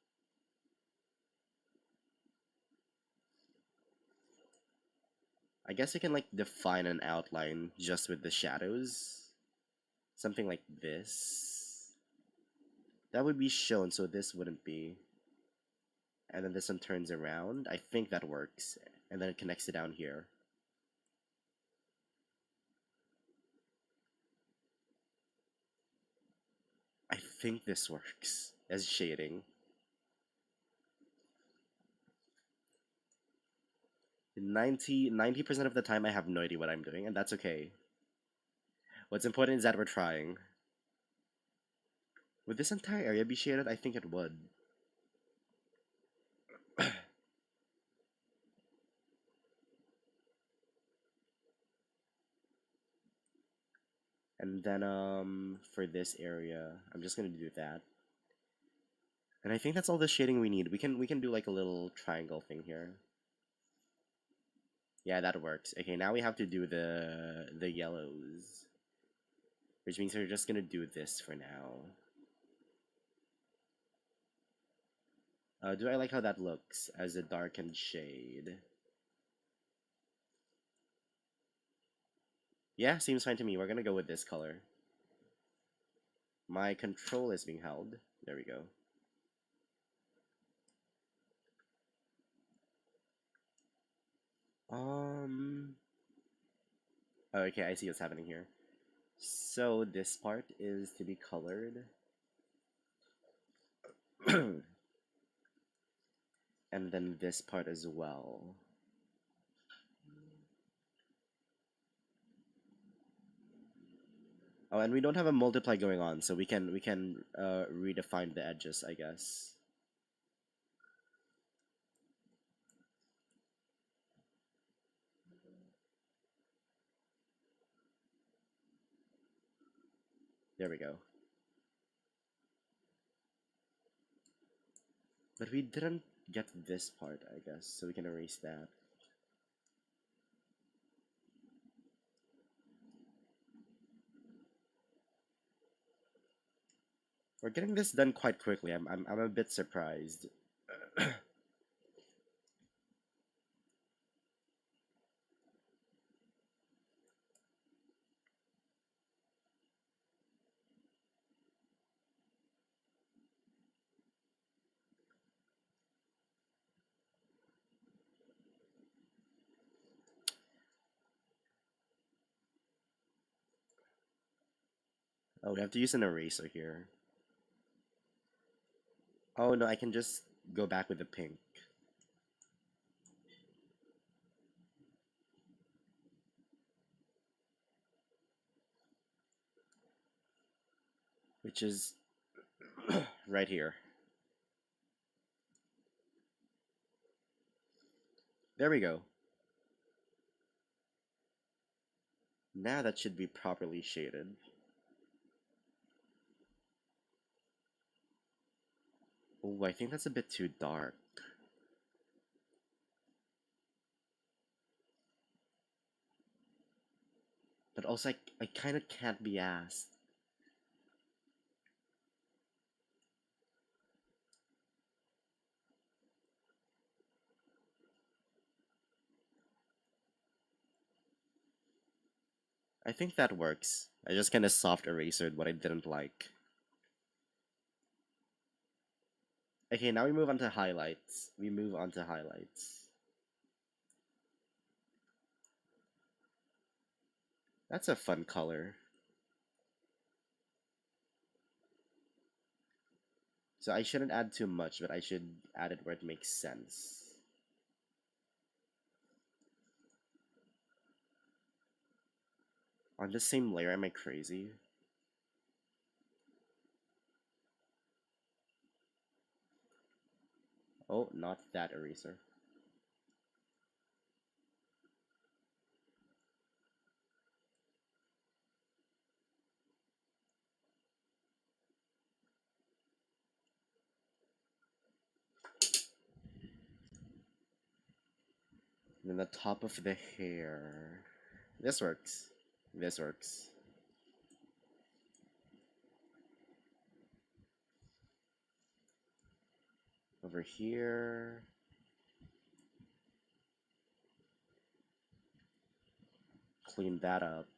I guess I can like define an outline just with the shadows. Something like this. That would be shown, so this wouldn't be. And then this one turns around. I think that works. And then it connects it down here. I think this works as shading. 90% of the time I have no idea what I'm doing, and that's okay. What's important is that we're trying. Would this entire area be shaded? I think it would. And then for this area, I'm just gonna do that. And I think that's all the shading we need. We can do like a little triangle thing here. Yeah, that works. Okay, now we have to do the yellows. Which means we're just gonna do this for now. Do I like how that looks as a darkened shade? Yeah, seems fine to me. We're gonna go with this color. My control is being held. There we go. Um. Okay, I see what's happening here. So this part is to be colored. And then this part as well. Oh, and we don't have a multiply going on, so we can redefine the edges, I guess. There we go. But we didn't get this part, I guess, so we can erase that. We're getting this done quite quickly. I'm a bit surprised. Oh, we have to use an eraser here. Oh no, I can just go back with the pink, which is right here. There we go. Now that should be properly shaded. Oh, I think that's a bit too dark. But also, I kind of can't be asked. I think that works. I just kind of soft erasered what I didn't like. Okay, now we move on to highlights. We move on to highlights. That's a fun color. So I shouldn't add too much, but I should add it where it makes sense. On the same layer, am I crazy? Oh, not that eraser. And then the top of the hair. This works. This works. Over here. Clean that up.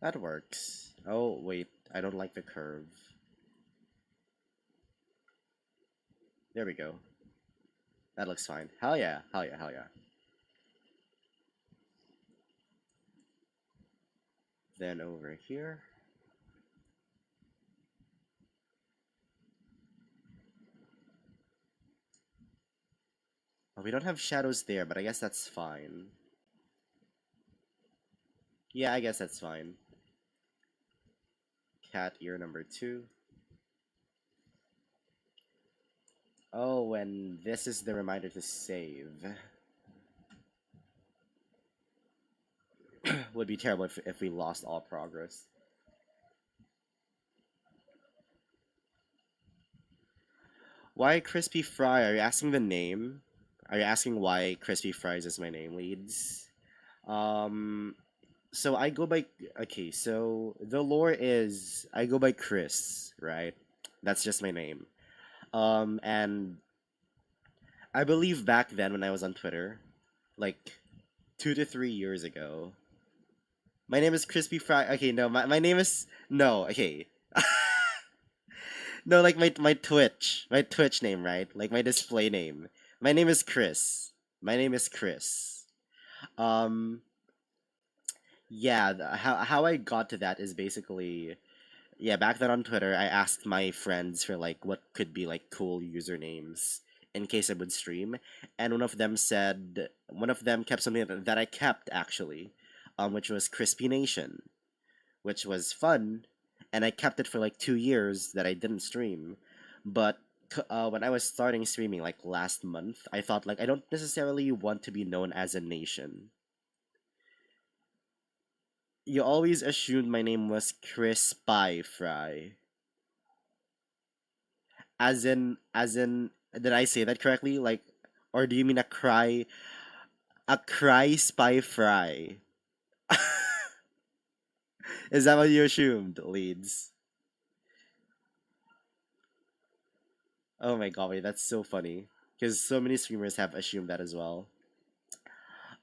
That works. Oh, wait. I don't like the curve. There we go. That looks fine. Hell yeah. Hell yeah. Hell yeah. Then over here. Oh, we don't have shadows there, but I guess that's fine. Yeah, I guess that's fine. Cat ear number 2. Oh, and this is the reminder to save. Would be terrible if we lost all progress. Why Crispy Fry? Are you asking the name? Are you asking why Crispy Fries is my name, Leads? Um, so I go by, okay, so the lore is I go by Chris, right? That's just my name. And I believe back then when I was on Twitter, like 2 to 3 years ago, my name is Crispy Fry. Okay, no, my name is no. Okay, no, like my Twitch name, right? Like my display name. My name is Chris. My name is Chris. Um, yeah, how I got to that is basically, yeah, back then on Twitter, I asked my friends for like what could be like cool usernames in case I would stream, and one of them kept something that I kept actually, which was Crispy Nation, which was fun, and I kept it for like 2 years that I didn't stream. But when I was starting streaming like last month, I thought like I don't necessarily want to be known as a nation. You always assumed my name was Chris Spy Fry. As in, did I say that correctly? Like, or do you mean a cry spy fry? Is that what you assumed, Leads? Oh my god, wait, that's so funny. Because so many streamers have assumed that as well.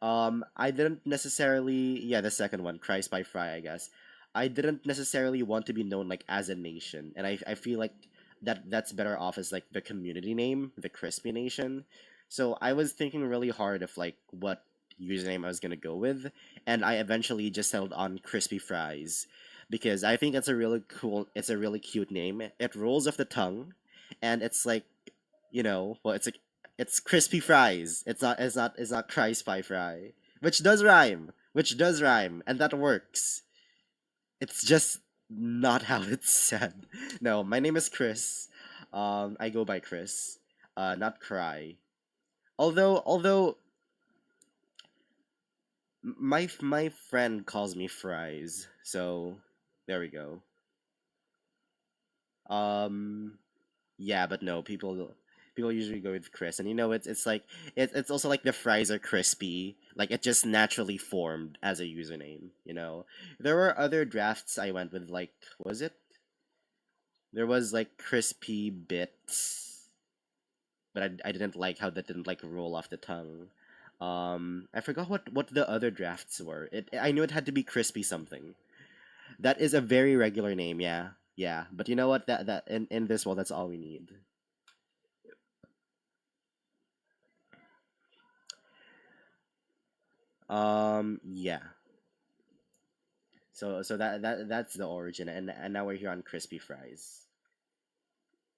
I didn't necessarily, yeah, the second one, Cry Spy Fry, I guess. I didn't necessarily want to be known like as a nation, and I feel like that's better off as like the community name, the Crispy Nation. So I was thinking really hard of like what username I was gonna go with, and I eventually just settled on Crispy Fries because I think it's a really cute name. It rolls off the tongue, and it's like, well, it's like it's Crispy Fries. It's not Cry Spy Fry, which does rhyme, and that works. It's just not how it's said. No, my name is Chris. I go by Chris. Not Cry. Although my friend calls me Fries, so there we go. Um, yeah, but no, people usually go with Chris, and it's like it's also like the fries are crispy, like it just naturally formed as a username. There were other drafts I went with, like, was it? There was like crispy bits, but I didn't like how that didn't like roll off the tongue. I forgot what the other drafts were. I knew it had to be crispy something. That is a very regular name, yeah, yeah. But you know what? That in this world, that's all we need. Yeah. So that's the origin, and now we're here on crispy fries.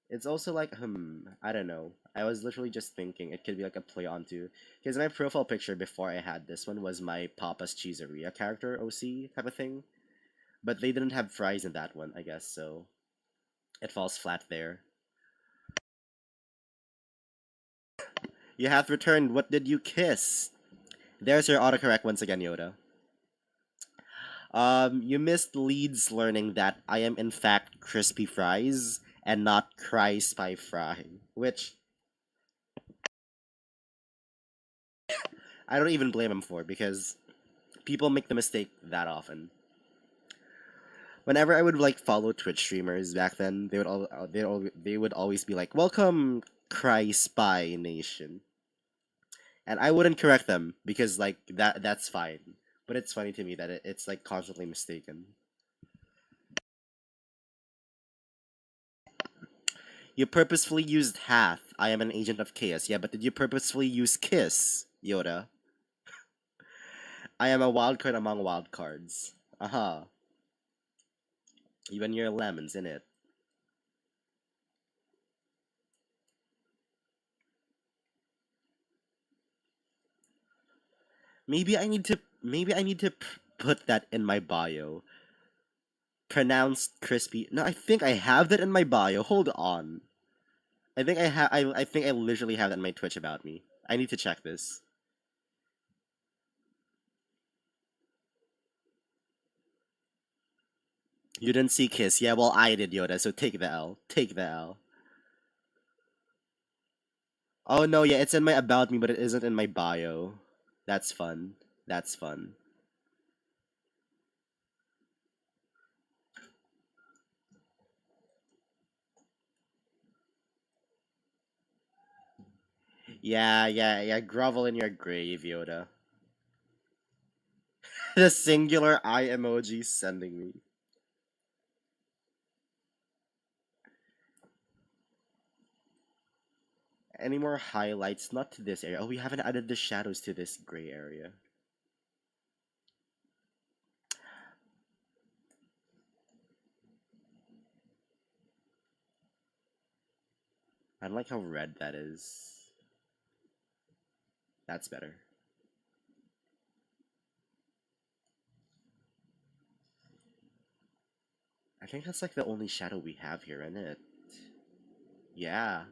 It's also like, I don't know. I was literally just thinking it could be like a play onto, because my profile picture before I had this one was my Papa's Cheeseria character, OC type of thing. But they didn't have fries in that one, I guess, so it falls flat there. You have returned. What did you kiss? There's your autocorrect once again, Yoda. You missed Leeds learning that I am in fact crispy fries and not cry spy fry, which I don't even blame him for because people make the mistake that often. Whenever I would like follow Twitch streamers back then, they would always be like, "Welcome, Cry Spy Nation," and I wouldn't correct them because like that's fine. But it's funny to me that it's like constantly mistaken. You purposefully used Hath. I am an agent of chaos. Yeah, but did you purposefully use Kiss, Yoda? I am a wild card among wild cards. Aha. Even your lemons in it. Maybe I need to put that in my bio. Pronounced crispy. No, I think I have that in my bio. Hold on. I think I literally have that in my Twitch about me. I need to check this. You didn't see Kiss. Yeah, well I did, Yoda, so take the L. Take the L. Oh no, yeah, it's in my about me, but it isn't in my bio. That's fun. That's fun. Yeah, yeah, yeah. Grovel in your grave, Yoda. The singular eye emoji sending me. Any more highlights? Not to this area. Oh, we haven't added the shadows to this gray area. I don't like how red that is. That's better. I think that's like the only shadow we have here, isn't it? Yeah.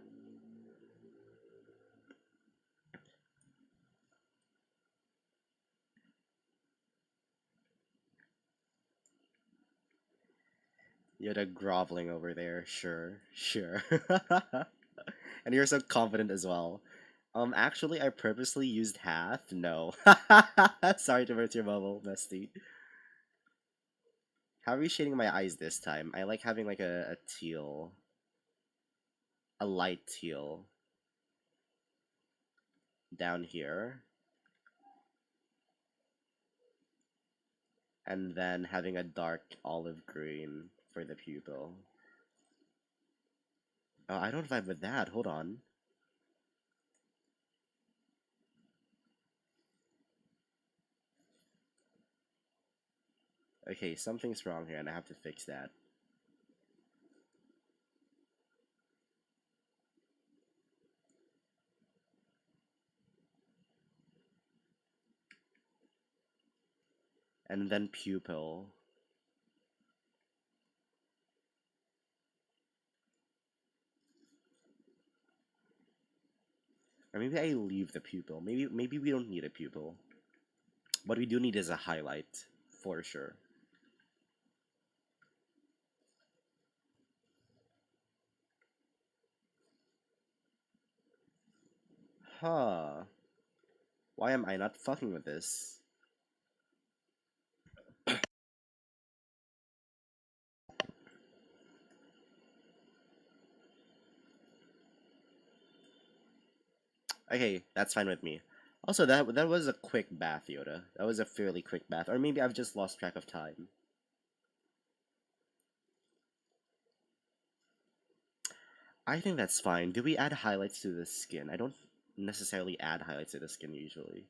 Yoda groveling over there. Sure, sure. And you're so confident as well. Actually, I purposely used Hath. No. Sorry to burst your bubble, bestie. How are we shading my eyes this time? I like having like a teal. A light teal. Down here. and then having a dark olive green for the pupil. Oh, I don't vibe with that. Hold on. Okay, something's wrong here, and I have to fix that. And then pupil. Or maybe I leave the pupil. Maybe we don't need a pupil. What we do need is a highlight, for sure. Huh. Why am I not fucking with this? Okay, that's fine with me. Also, that was a quick bath, Yoda. That was a fairly quick bath. Or maybe I've just lost track of time. I think that's fine. Do we add highlights to the skin? I don't necessarily add highlights to the skin usually.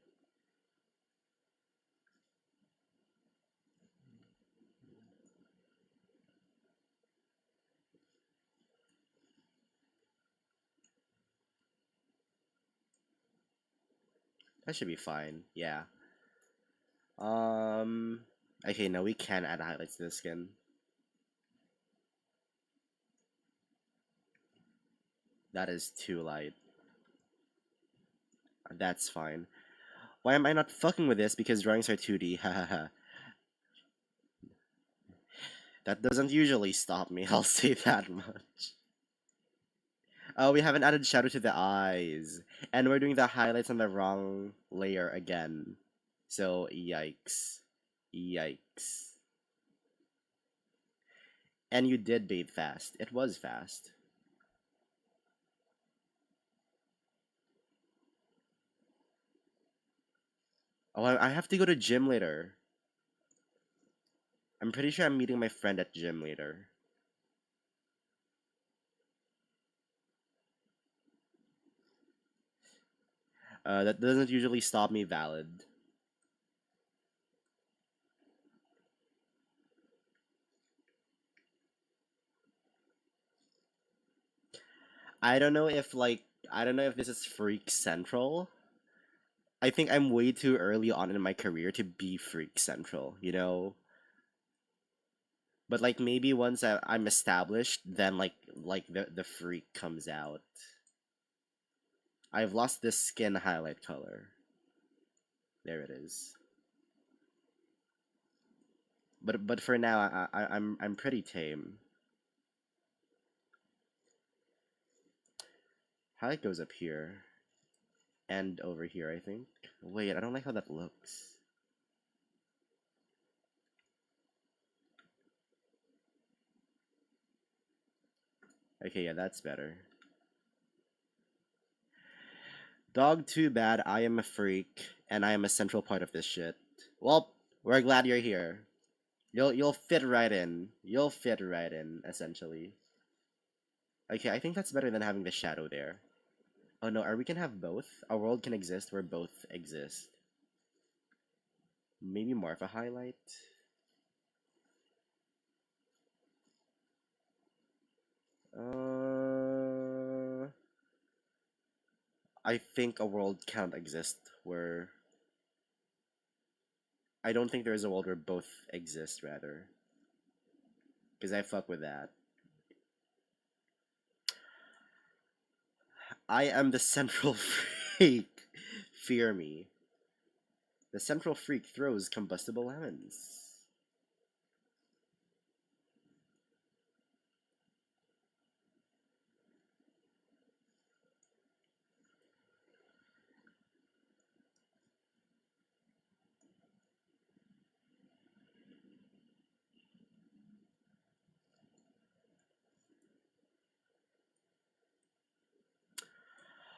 That should be fine. Yeah. Um. Okay, no, we can add highlights to the skin. That is too light. That's fine. Why am I not fucking with this? Because drawings are 2D. Hahaha. That doesn't usually stop me. I'll say that much. Oh, we haven't added shadow to the eyes. And we're doing the highlights on the wrong layer again. So, yikes. Yikes. And you did bathe fast. It was fast. Oh, I have to go to gym later. I'm pretty sure I'm meeting my friend at gym later. That doesn't usually stop me valid. I don't know if I don't know if this is Freak Central. I think I'm way too early on in my career to be Freak Central, you know? But like maybe once I'm established, then the freak comes out. I've lost this skin highlight color. There it is. But for now, I'm pretty tame. Highlight goes up here and over here, I think. Wait, I don't like how that looks. Okay, yeah, that's better. Dog, too bad. I am a freak, and I am a central part of this shit. Well, we're glad you're here. You'll fit right in. You'll fit right in, essentially. Okay, I think that's better than having the shadow there. Oh no, are we can have both? A world can exist where both exist. Maybe more of a highlight? Uh, I think a world can't exist where... I don't think there is a world where both exist, rather. Because I fuck with that. I am the central freak. Fear me. The central freak throws combustible lemons.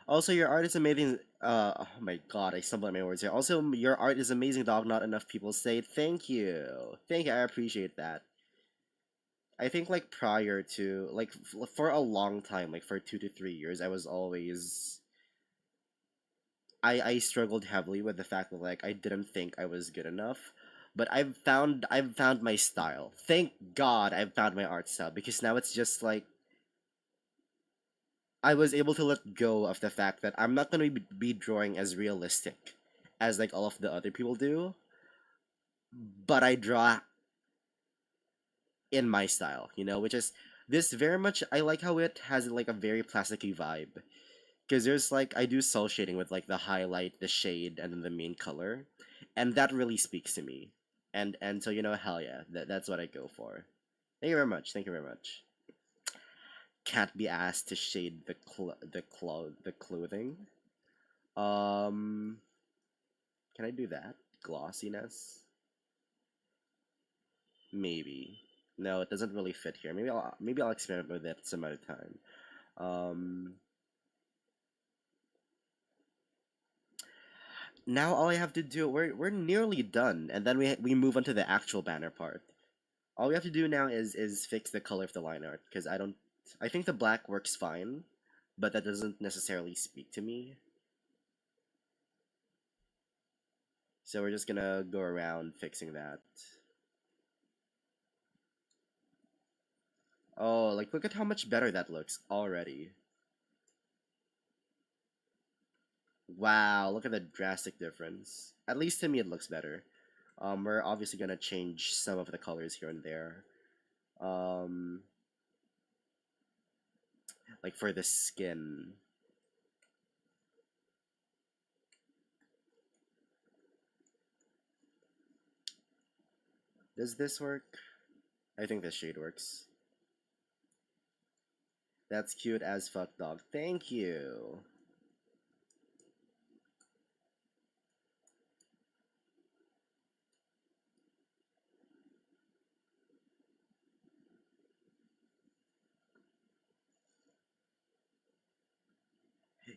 Also, your art is amazing. Oh my god, I stumbled on my words here. Also, your art is amazing, dog. Not enough people say thank you. Thank you. I appreciate that. I think like prior to like for a long time, like for 2 to 3 years, I was always I struggled heavily with the fact that like I didn't think I was good enough. But I've found my style. Thank God I've found my art style because now it's just like I was able to let go of the fact that I'm not gonna be drawing as realistic as like all of the other people do, but I draw in my style, which is this very much I like how it has like a very plasticky vibe. Because there's like I do cell shading with like the highlight, the shade, and then the main color, and that really speaks to me. And so hell yeah, that's what I go for. Thank you very much. Thank you very much. Can't be asked to shade the clothing. Um, can I do that? Glossiness? Maybe. No, it doesn't really fit here. Maybe I'll experiment with it some other time. Um, Now all I have to do we're nearly done, and then we move on to the actual banner part. All we have to do now is fix the color of the line art because I think the black works fine, but that doesn't necessarily speak to me. So we're just gonna go around fixing that. Oh, like look at how much better that looks already. Wow, look at the drastic difference. At least to me it looks better. We're obviously gonna change some of the colors here and there. Um, like for the skin. Does this work? I think this shade works. That's cute as fuck, dog. Thank you.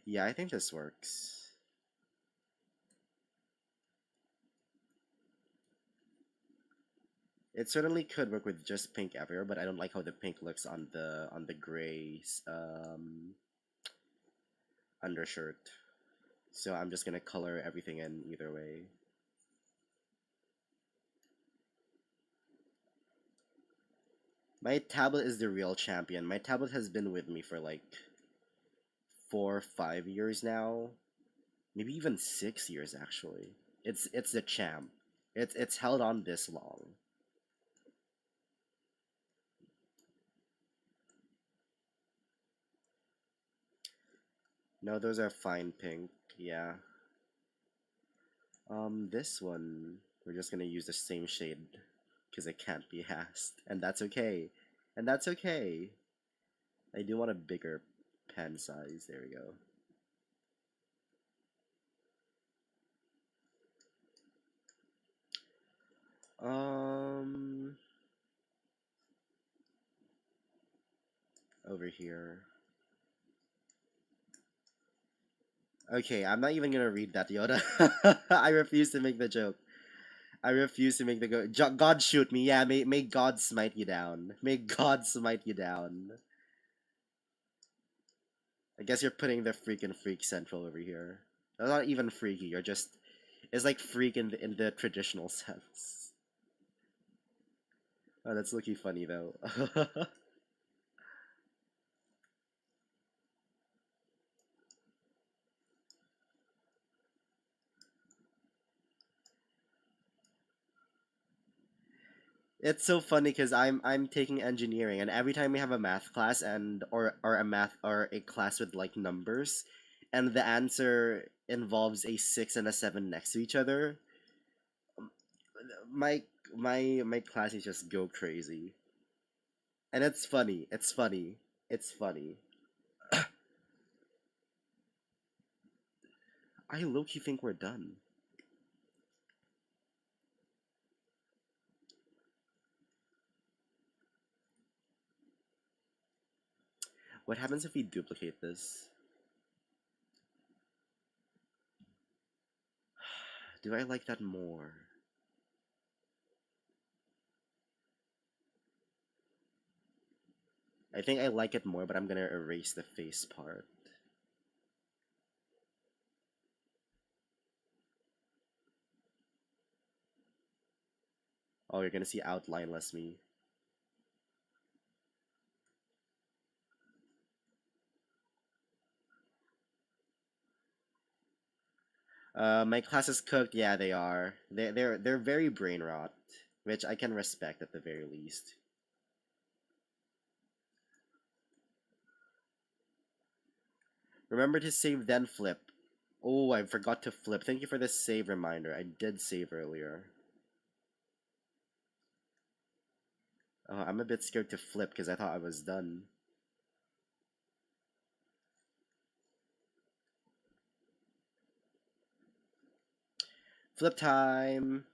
Yeah, I think this works. It certainly could work with just pink everywhere, but I don't like how the pink looks on the gray undershirt. So I'm just gonna color everything in either way. My tablet is the real champion. My tablet has been with me for like 4, 5 years now, maybe even 6 years actually. It's the champ. It's held on this long. No, those are fine pink. Yeah. This one we're just gonna use the same shade because it can't be asked, and that's okay. And that's okay. I do want a bigger pen size. There we go. Um, Over here. Okay, I'm not even gonna read that, Yoda. I refuse to make the joke. I refuse to make the God shoot me. Yeah, may God smite you down. May God smite you down. I guess you're putting the freaking freak central over here. That's not even freaky. You're just it's like freak in the traditional sense. Oh, that's looking funny though. It's so funny because I'm taking engineering, and every time we have a math class or a math or a class with like numbers, and the answer involves a 6 and a 7 next to each other, my my classes just go crazy, and it's funny. It's funny. It's funny. I low key think we're done. What happens if we duplicate this? Do I like that more? I think I like it more, but I'm gonna erase the face part. Oh, you're gonna see outline less me. My class is cooked. Yeah, they are. They're very brain rot, which I can respect at the very least. Remember to save then flip. Oh, I forgot to flip. Thank you for this save reminder. I did save earlier. I'm a bit scared to flip because I thought I was done. Flip time.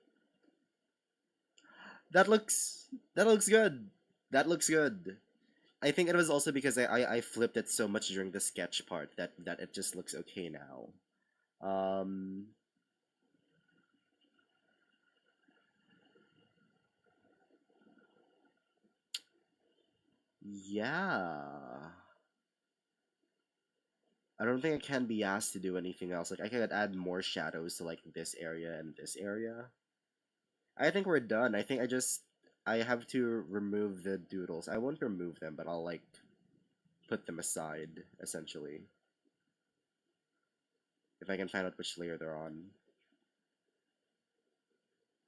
That looks good. That looks good. I think it was also because I flipped it so much during the sketch part that it just looks okay now. Um, yeah. I don't think I can be asked to do anything else. Like I could add more shadows to like this area and this area. I think we're done. I have to remove the doodles. I won't remove them, but I'll like put them aside essentially. If I can find out which layer they're on.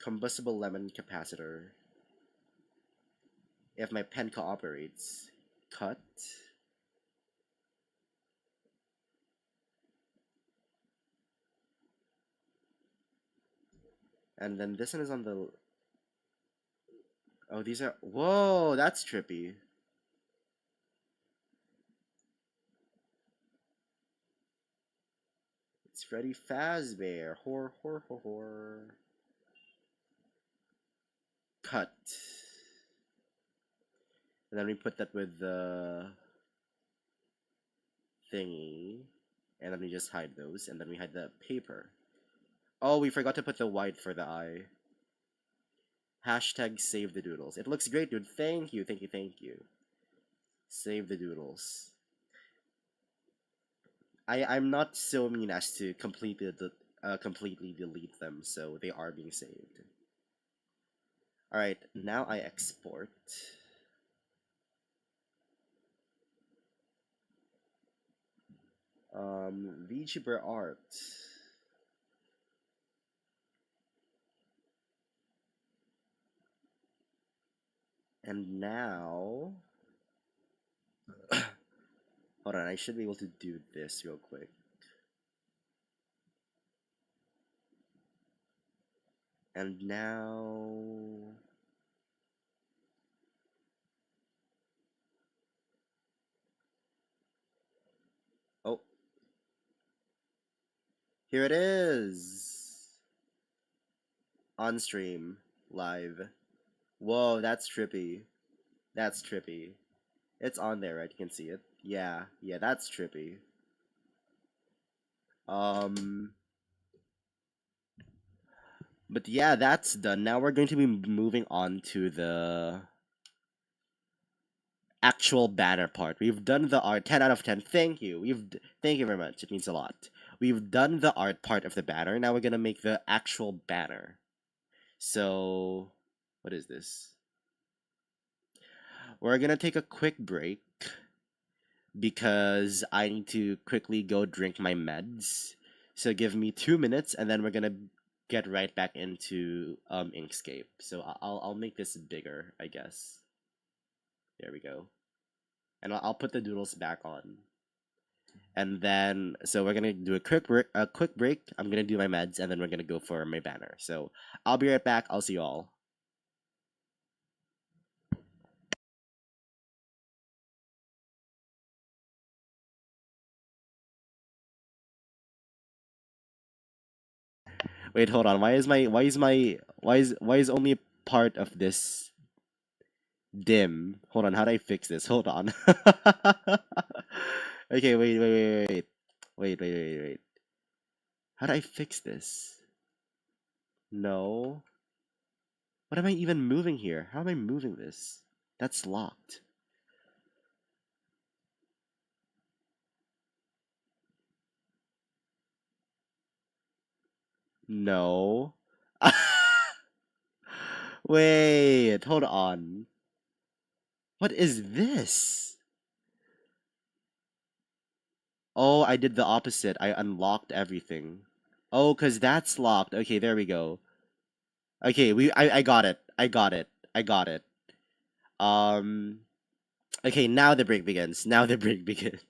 Combustible lemon capacitor. If my pen cooperates. Cut. And then this one is on the... Oh, these are... Whoa, that's trippy. It's Freddy Fazbear. Hor. Cut. And then we put that with the thingy. And then we just hide those. And then we hide the paper. Oh, we forgot to put the white for the eye. Hashtag save the doodles. It looks great, dude. Thank you, thank you, thank you. Save the doodles. I'm not so mean as to completely delete them, so they are being saved. All right, now I export. VTuber art. And now, hold on, I should be able to do this real quick. And now, oh, here it is. On stream, live. Whoa, that's trippy. That's trippy. It's on there, right? You can see it. Yeah, yeah, that's trippy. Um, but yeah, that's done. Now we're going to be moving on to the actual banner part. We've done the art. 10 out of 10. Thank you. Thank you very much. It means a lot. We've done the art part of the banner. Now we're gonna make the actual banner. So, what is this? We're gonna take a quick break because I need to quickly go drink my meds. So give me 2 minutes, and then we're gonna get right back into Inkscape. So I'll make this bigger, I guess. There we go, and I'll put the doodles back on. And then so we're gonna do a quick break. I'm gonna do my meds, and then we're gonna go for my banner. So I'll be right back. I'll see you all. Wait, hold on. Why is only part of this dim? Hold on. How do I fix this? Hold on. Okay, wait. Wait. How do I fix this? No. What am I even moving here? How am I moving this? That's locked. No. Wait, hold on. What is this? Oh, I did the opposite. I unlocked everything. Oh, cause that's locked. Okay, there we go. Okay, I got it. I got it. I got it. Um okay, now the break begins. Now the break begins.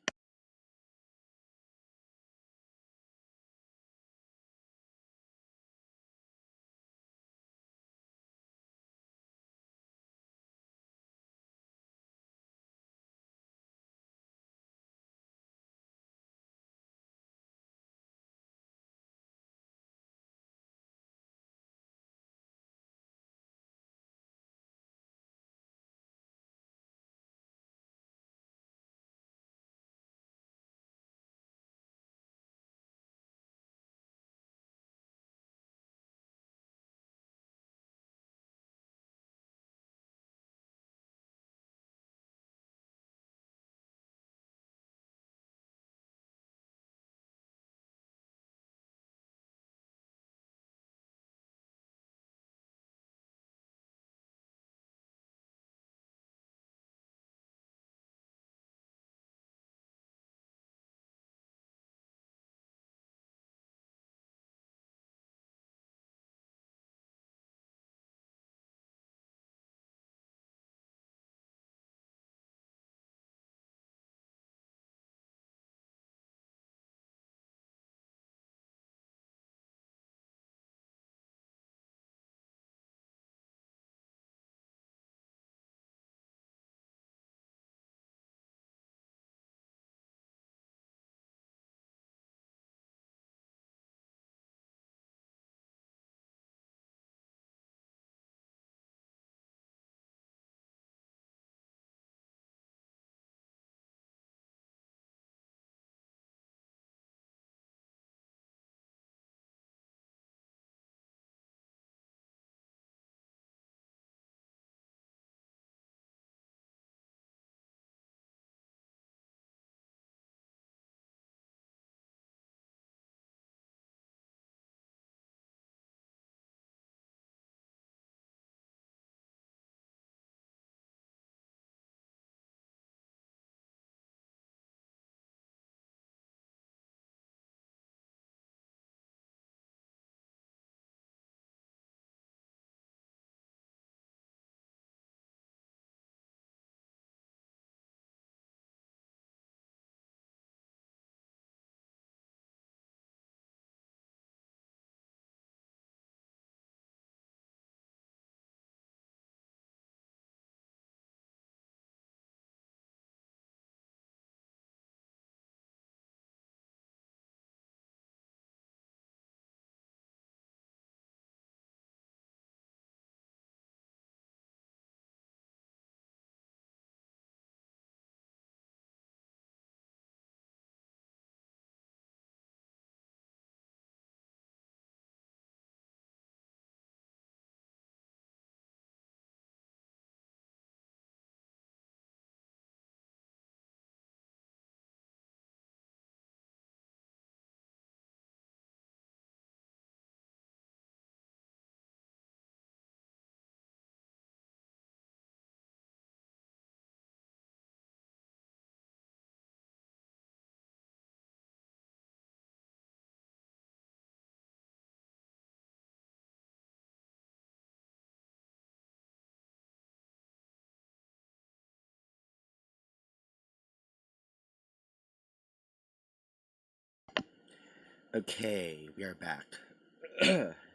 Okay, we are back.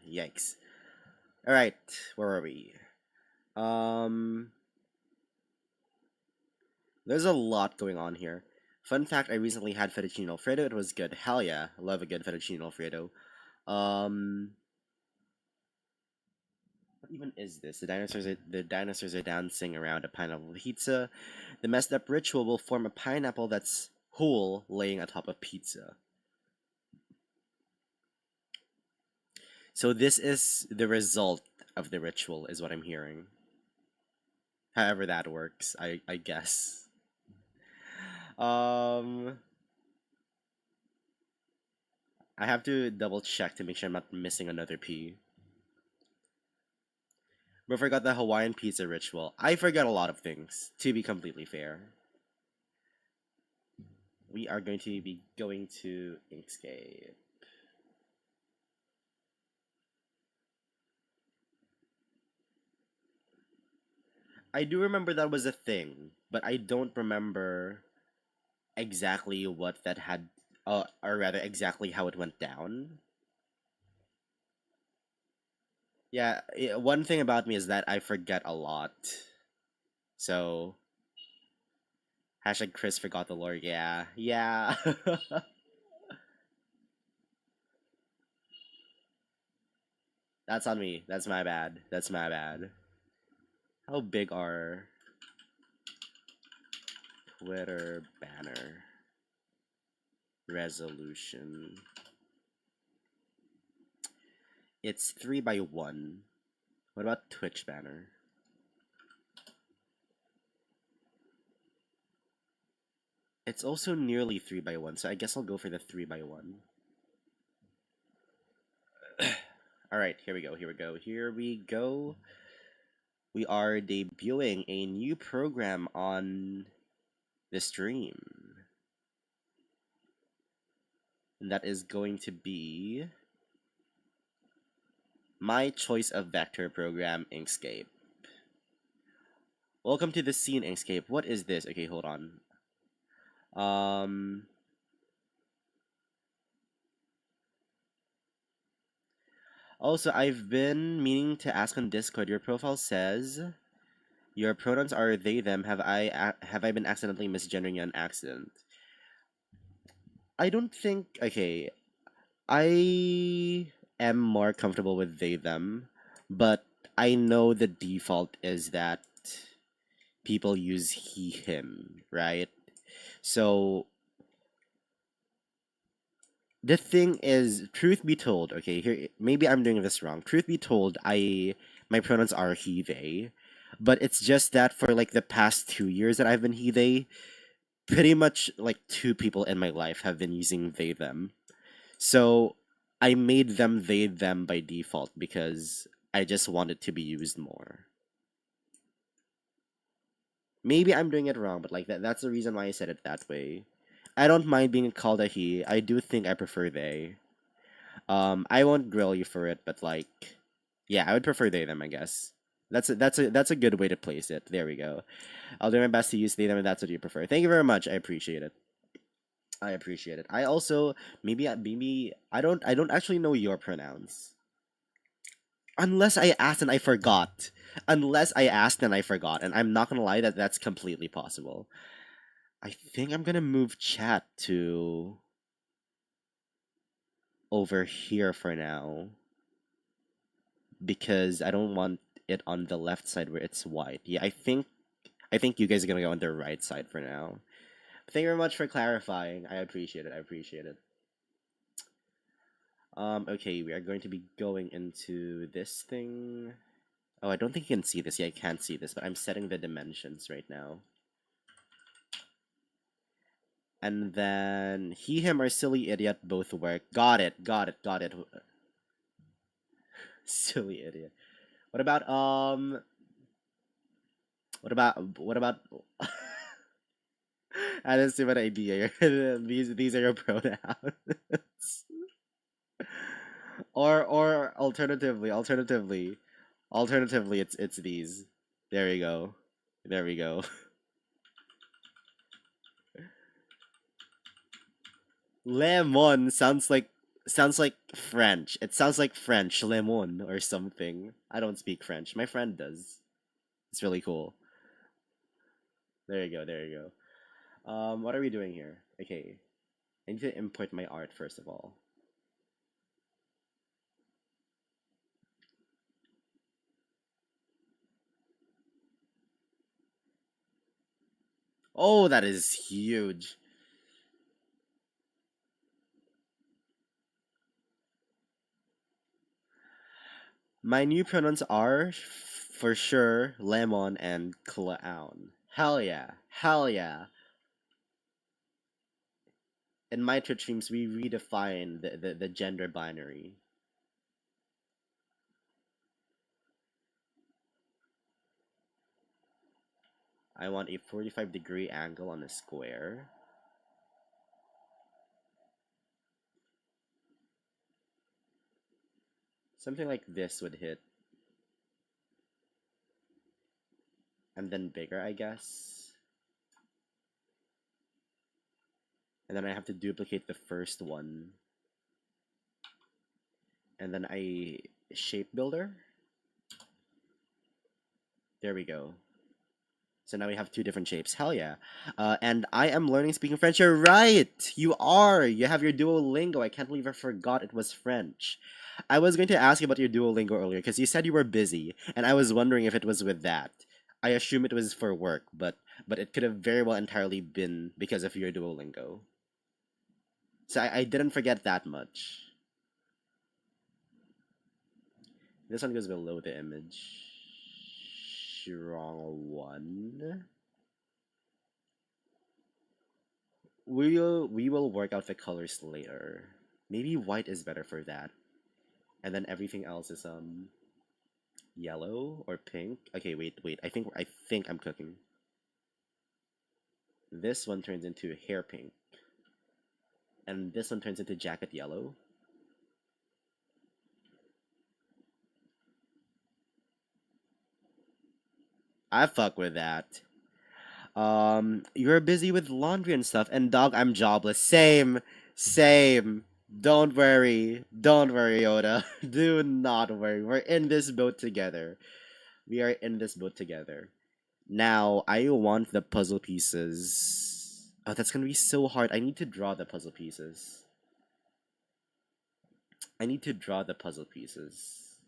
Yikes. All right, where are we? Um, there's a lot going on here. Fun fact: I recently had fettuccine alfredo. It was good. Hell yeah, I love a good fettuccine alfredo. Um, what even is this? The dinosaurs are dancing around a pineapple pizza. The messed up ritual will form a pineapple that's whole laying atop of pizza. So this is the result of the ritual, is what I'm hearing. However that works, I guess. Um, I have to double check to make sure I'm not missing another P. But forgot the Hawaiian pizza ritual. I forgot a lot of things, to be completely fair. We are going to be going to Inkscape. I do remember that was a thing, but I don't remember exactly what that had, or rather, exactly how it went down. Yeah, one thing about me is that I forget a lot. So, hashtag Chris forgot the lore. Yeah, yeah. That's on me. That's my bad. That's my bad. How big are Twitter banner resolution? It's 3 by 1. What about Twitch banner? It's also nearly 3 by 1, so I guess I'll go for the 3 by 1. All right, here we go. Here we go. Here we go. We are debuting a new program on the stream. And that is going to be my choice of vector program, Inkscape. Welcome to the scene, Inkscape. What is this? Okay, hold on. Um, Also, I've been meaning to ask on Discord. Your profile says your pronouns are they them. Have I been accidentally misgendering you on accident? I don't think. Okay, I am more comfortable with they them, but I know the default is that people use he him, right? So the thing is, truth be told, okay, here maybe I'm doing this wrong. Truth be told, I my pronouns are he they, but it's just that for like the past 2 years that I've been he they, pretty much like two people in my life have been using they them. So I made them they them by default because I just want it to be used more. Maybe I'm doing it wrong, but like that's the reason why I said it that way. I don't mind being called a he. I do think I prefer they. I won't grill you for it, but like, yeah, I would prefer they them. I guess that's a good way to place it. There we go. I'll do my best to use they them, and that's what you prefer. Thank you very much. I appreciate it. I appreciate it. I also maybe I don't actually know your pronouns unless I asked and I forgot. Unless I asked and I forgot, and I'm not gonna lie that that's completely possible. I think I'm gonna move chat to over here for now because I don't want it on the left side where it's white. Yeah, I think you guys are gonna go on the right side for now. Thank you very much for clarifying. I appreciate it. I appreciate it. Okay, we are going to be going into this thing. Oh, I don't think you can see this. Yeah, I can't see this, but I'm setting the dimensions right now. And then he, him, or silly idiot both work. Got it. Got it. Got it. Silly idiot. What about what about I didn't see what idea. These are your pronouns. Or alternatively, it's these. There we go. There we go. Lemon sounds like French. It sounds like French, lemon or something. I don't speak French. My friend does. It's really cool. There you go. There you go. What are we doing here? Okay, I need to import my art first of all. Oh, that is huge. My new pronouns are for sure lemon and clown. Hell yeah. Hell yeah. In my Twitch streams, we redefine the gender binary. I want a 45-degree angle on a square. Something like this would hit. And then bigger, I guess. And then I have to duplicate the first one. And then I shape builder. There we go. So now we have two different shapes. Hell yeah. And I am learning speaking French. You're right. You are. You have your Duolingo. I can't believe I forgot it was French. I was going to ask you about your Duolingo earlier because you said you were busy, and I was wondering if it was with that. I assume it was for work, but it could have very well entirely been because of your Duolingo. So I didn't forget that much. This one goes below the image. Wrong one. We will work out the colors later. Maybe white is better for that. And then everything else is yellow or pink. Okay, wait. I think I'm cooking. This one turns into hair pink. And this one turns into jacket yellow. I fuck with that. You're busy with laundry and stuff, and dog, I'm jobless. Same. Don't worry, Yoda. Do not worry. We're in this boat together. We are in this boat together. Now, I want the puzzle pieces. Oh, that's gonna be so hard. I need to draw the puzzle pieces. I need to draw the puzzle pieces.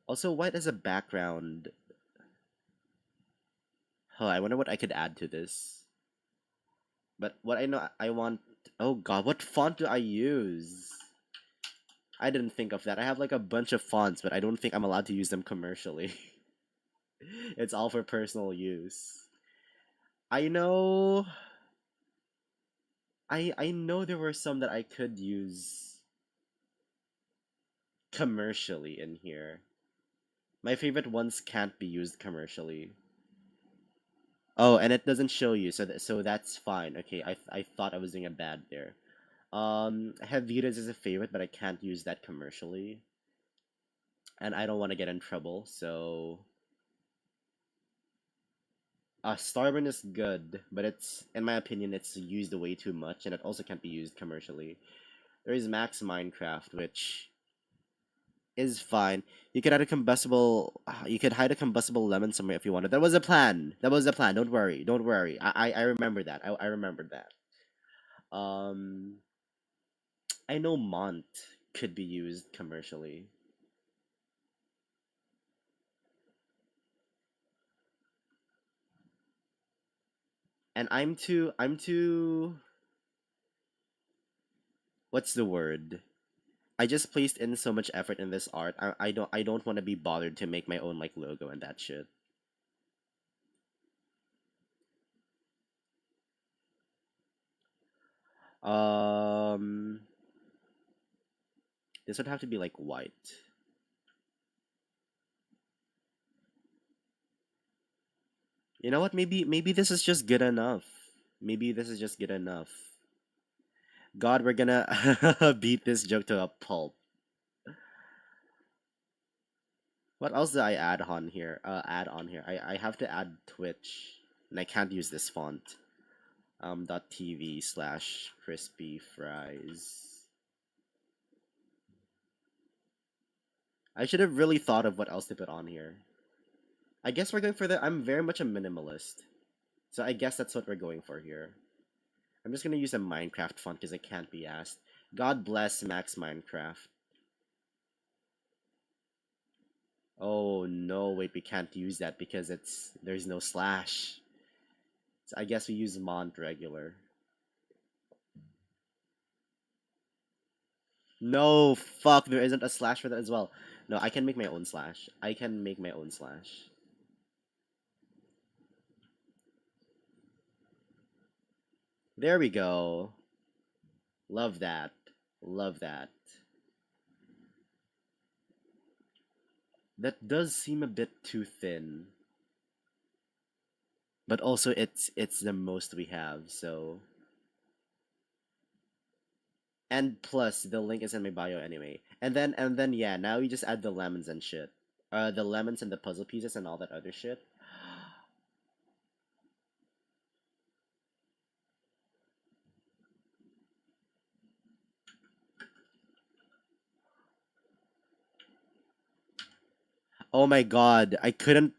Also, white as a background. Oh, I wonder what I could add to this. But what I know, I want. Oh god, what font do I use? I didn't think of that. I have like a bunch of fonts, but I don't think I'm allowed to use them commercially. It's all for personal use. I know. I know there were some that I could use commercially in here. My favorite ones can't be used commercially. Oh, and it doesn't show you, so that's fine. Okay, I thought I was doing a bad there. Hevitas is a favorite, but I can't use that commercially, and I don't want to get in trouble. So, Starburn is good, but it's, in my opinion, it's used way too much, and it also can't be used commercially. There is Max Minecraft, which is fine. You could add a combustible. You could hide a combustible lemon somewhere if you wanted. That was a plan. That was a plan. Don't worry. Don't worry. I remember that. I remembered that. Um, I know Mont could be used commercially. And I'm too what's the word? I just placed in so much effort in this art. I don't want to be bothered to make my own like logo and that shit. Um this would have to be like white. You know what? Maybe this is just good enough. Maybe this is just good enough. God, we're gonna beat this joke to a pulp. What else do I add on here? I have to add Twitch, and I can't use this font. .tv/crispy fries. I should have really thought of what else to put on here. I guess we're going for the. I'm very much a minimalist, so I guess that's what we're going for here. I'm just gonna use a Minecraft font because I can't be asked. God bless Max Minecraft. Oh no, wait, we can't use that because there's no slash. So I guess we use Mont regular. No, fuck, there isn't a slash for that as well. No, I can make my own slash. I can make my own slash. There we go. Love that. Love that. That does seem a bit too thin. But also it's the most we have, so and plus the link is in my bio anyway. And then yeah, now you just add the lemons and shit. The lemons and the puzzle pieces and all that other shit. Oh my god, I couldn't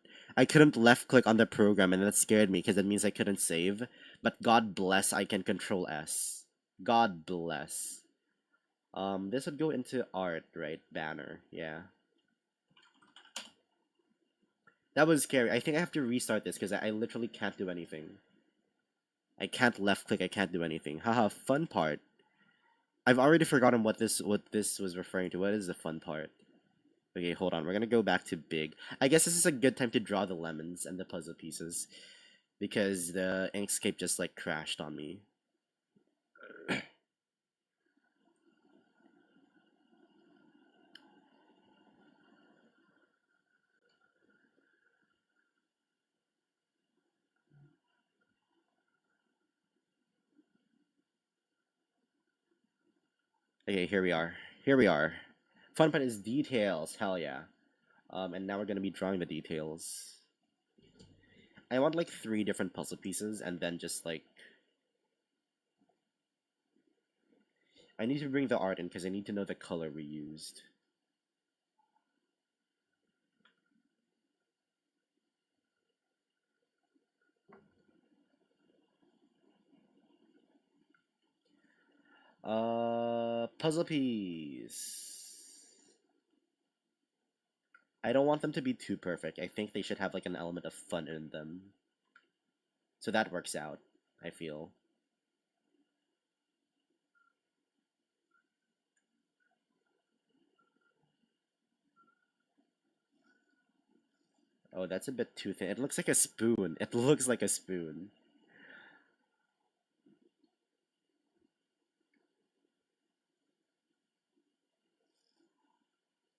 left click on the program and that scared me because it means I couldn't save. But God bless I can control S. God bless. This would go into art, right? Banner. Yeah. That was scary. I think I have to restart this because I literally can't do anything. I can't left click, I can't do anything. Haha, fun part. I've already forgotten what this was referring to. What is the fun part? Okay, hold on. We're gonna go back to big. I guess this is a good time to draw the lemons and the puzzle pieces because the Inkscape just like crashed on me. Okay, here we are. Here we are. Fun part is details. Hell yeah. And now we're gonna be drawing the details. I want like three different puzzle pieces, and then just like I need to bring the art in because I need to know the color we used. Puzzle piece. I don't want them to be too perfect. I think they should have like an element of fun in them. So that works out, I feel. Oh, that's a bit too thin. It looks like a spoon. It looks like a spoon.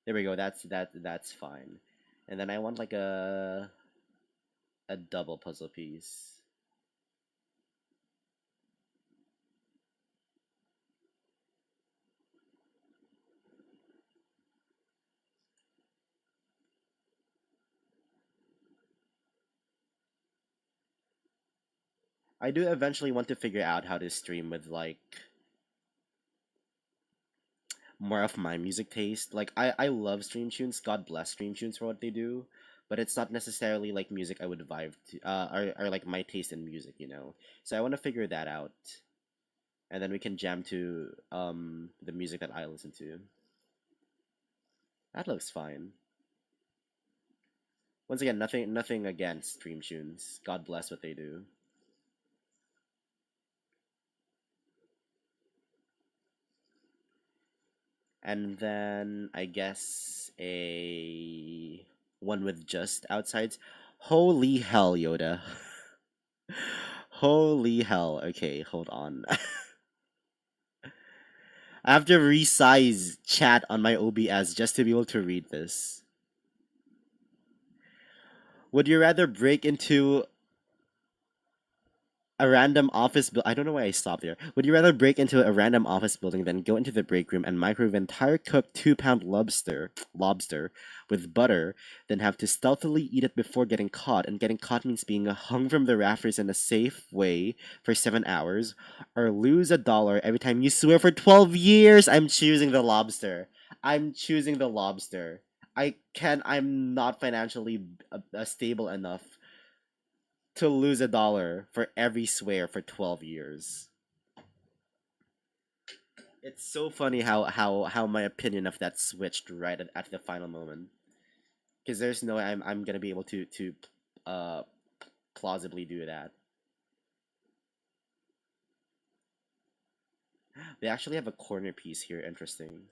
There we go. That's fine. And then I want like a double puzzle piece. I do eventually want to figure out how to stream with like more of my music taste. Like I love Stream Tunes. God bless Stream Tunes for what they do, but it's not necessarily like music I would vibe to, or like my taste in music, you know. So I want to figure that out, and then we can jam to the music that I listen to. That looks fine. Once again, nothing against Stream Tunes. God bless what they do. And then I guess a one with just outsides. Holy hell, Yoda. Holy hell. Okay, hold on. I have to resize chat on my OBS just to be able to read this. Would you rather break into a random office I don't know why I stopped there. Would you rather break into a random office building than go into the break room and microwave entire cooked 2 pound lobster with butter, then have to stealthily eat it before getting caught, and getting caught means being hung from the rafters in a safe way for 7 hours, or lose $1 every time you swear for 12 years? I'm choosing the lobster. I'm choosing the lobster. I'm not financially stable enough to lose $1 for every swear for 12 years. It's so funny how my opinion of that switched right at the final moment. Because there's no way I'm gonna be able to uh plausibly do that. They actually have a corner piece here. Interesting.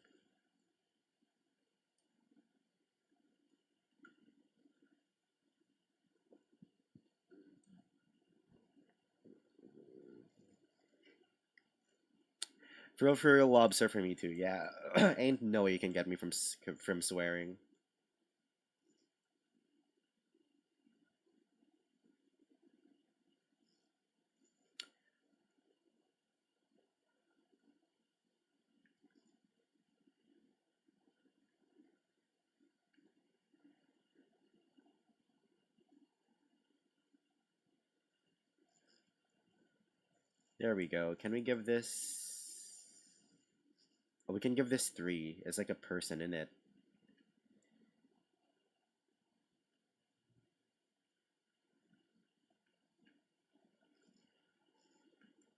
For real lobster for me too. Yeah, ain't no way you can get me from swearing. There we go. Can we give this? Oh, we can give this three. It's like a person in it.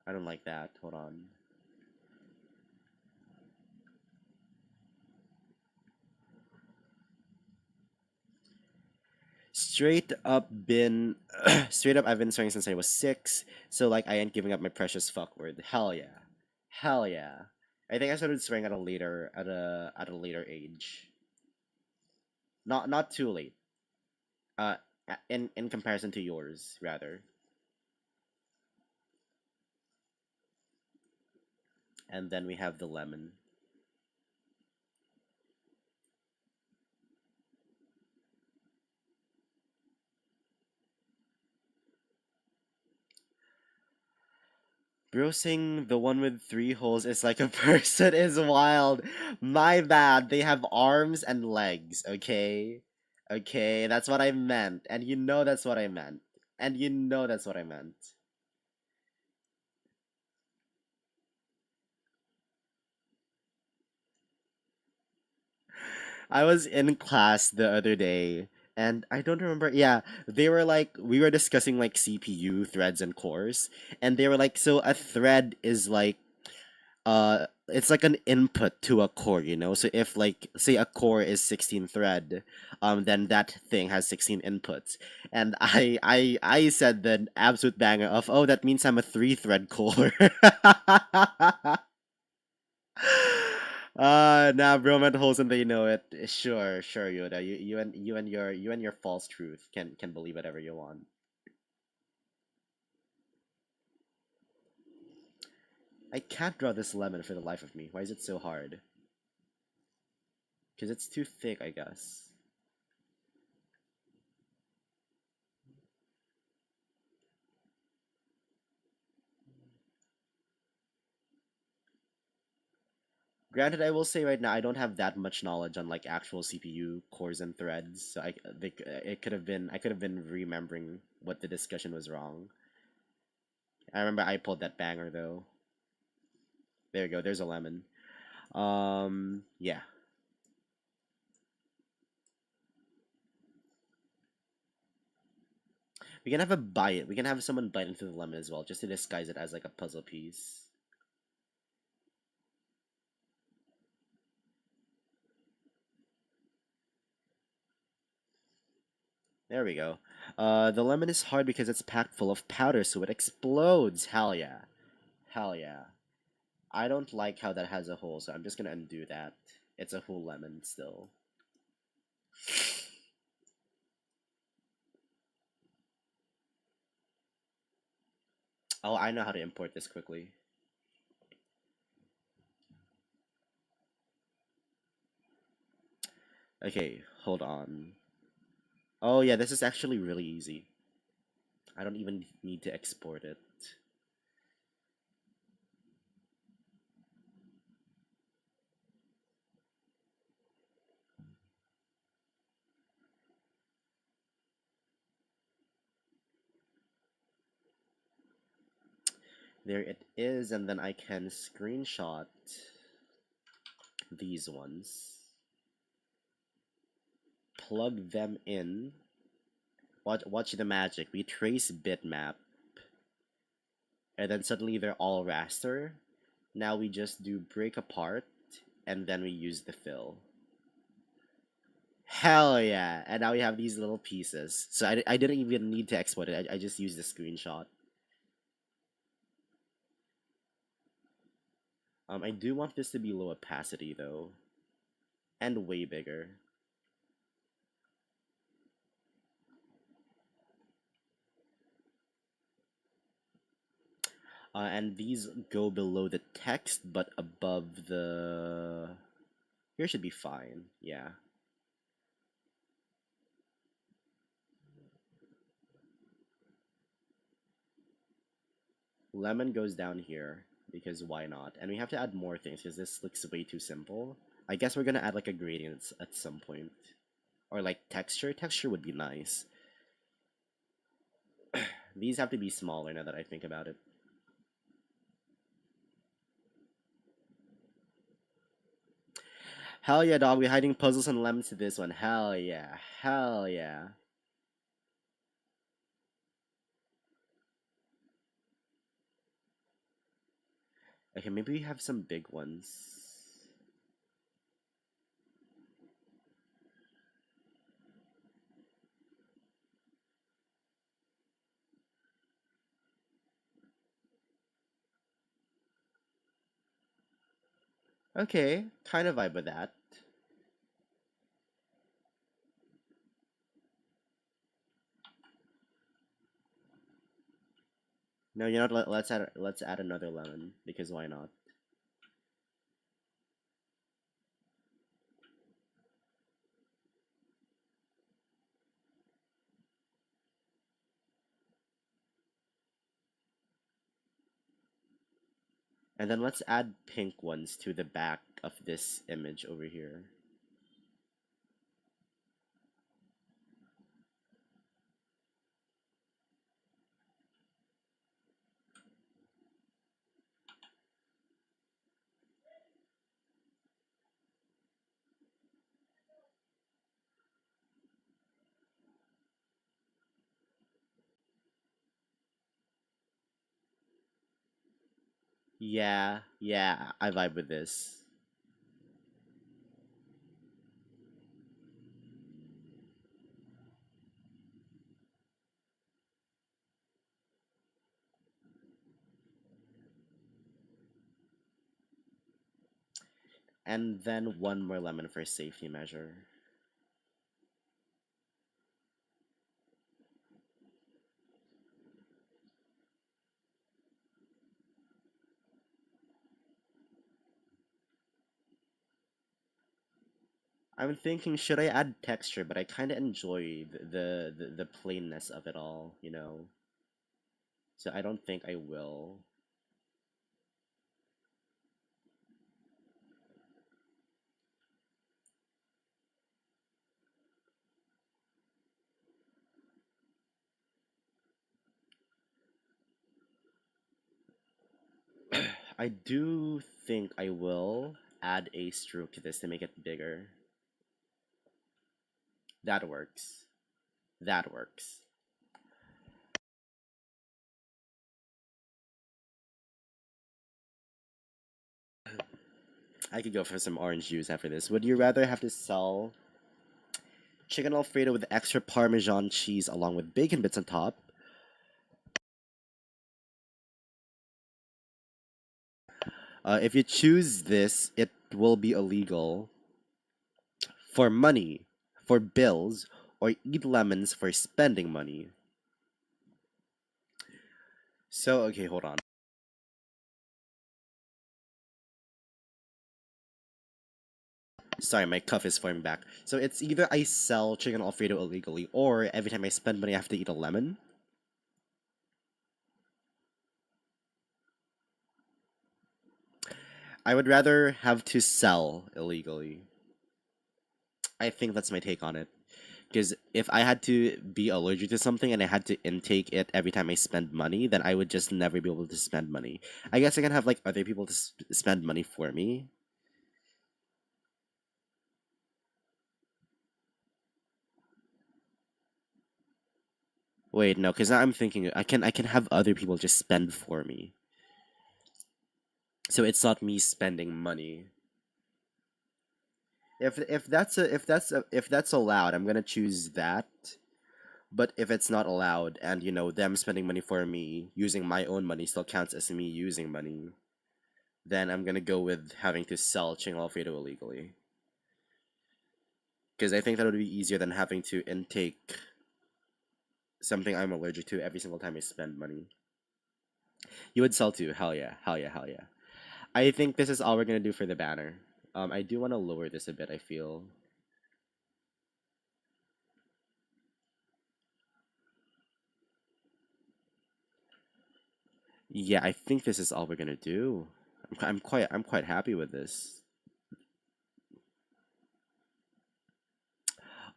I don't like that. Hold on. Straight up been straight up I've been swearing since I was 6, so like I ain't giving up my precious fuck word. Hell yeah. Hell yeah. I think I started swearing at a later age. Not too late. Uh in comparison to yours, rather. And then we have the lemon. Browsing the one with 3 holes is like a person is wild. My bad. They have arms and legs, okay? Okay, that's what I meant. And you know that's what I meant. And you know that's what I meant. I was in class the other day and I don't remember. Yeah, they were like, we were discussing like CPU threads and cores. And they were like, so a thread is like it's like an input to a core, you know. So if like say a core is 16 thread, then that thing has 16 inputs. And I said the absolute banger of, oh, that means I'm a 3 thread core. Nah, bro, meant holes and they know it. Sure, sure, Yoda. You and your false truth can believe whatever you want. I can't draw this lemon for the life of me. Why is it so hard? Because it's too thick, I guess. Granted, I will say right now I don't have that much knowledge on like actual CPU cores and threads, so it could have been I could have been remembering what the discussion was wrong. I remember I pulled that banger though. There you go. There's a lemon. Yeah. We can have a bite. We can have someone bite into the lemon as well, just to disguise it as like a puzzle piece. There we go. The lemon is hard because it's packed full of powder, so it explodes. Hell yeah. Hell yeah. I don't like how that has a hole, so I'm just gonna undo that. It's a whole lemon still. Oh, I know how to import this quickly. Okay, hold on. Oh yeah, this is actually really easy. I don't even need to export it. There it is, and then I can screenshot these ones, plug them in. Watch the magic. We trace bitmap, and then suddenly they're all raster. Now we just do break apart, and then we use the fill. Hell yeah! And now we have these little pieces. So I didn't even need to export it. I just used the screenshot. I do want this to be low opacity though, and way bigger. And these go below the text, but above the. Here should be fine. Yeah. Lemon goes down here because why not? And we have to add more things because this looks way too simple. I guess we're gonna add like a gradient at some point. Or like texture. Texture would be nice. These have to be smaller now that I think about it. Hell yeah, dog. We're hiding puzzles and lemons to this one. Hell yeah. Hell yeah. Okay, maybe we have some big ones. Okay, kind of vibe with that. No, you know what? Let's add another lemon because why not? And then let's add pink ones to the back of this image over here. Yeah, yeah, I vibe with this. And then one more lemon for safety measure. I'm thinking, should I add texture? But I kind of enjoy the plainness of it all, you know? So I don't think I will. I do think I will add a stroke to this to make it bigger. That works. That works. I could go for some orange juice after this. Would you rather have to sell chicken Alfredo with extra Parmesan cheese along with bacon bits on top? If you choose this, it will be illegal for money, for bills, or eat lemons for spending money. So, okay, hold on. Sorry, my cough is forming back. So it's either I sell chicken Alfredo illegally, or every time I spend money, I have to eat a lemon. I would rather have to sell illegally. I think that's my take on it. Because if I had to be allergic to something and I had to intake it every time I spend money, then I would just never be able to spend money. I guess I can have like other people to spend money for me. Wait, no, because now I'm thinking I can have other people just spend for me. So it's not me spending money. If that's allowed, I'm gonna choose that. But if it's not allowed, and them spending money for me using my own money still counts as me using money. then I'm gonna go with having to sell Ching Alfredo illegally. Because I think that would be easier than having to intake something I'm allergic to every single time I spend money. You would sell too. Hell yeah. Hell yeah. Hell yeah. I think this is all we're gonna do for the banner. I do want to lower this a bit, I feel. Yeah, I think this is all we're gonna do. I'm quite happy with this.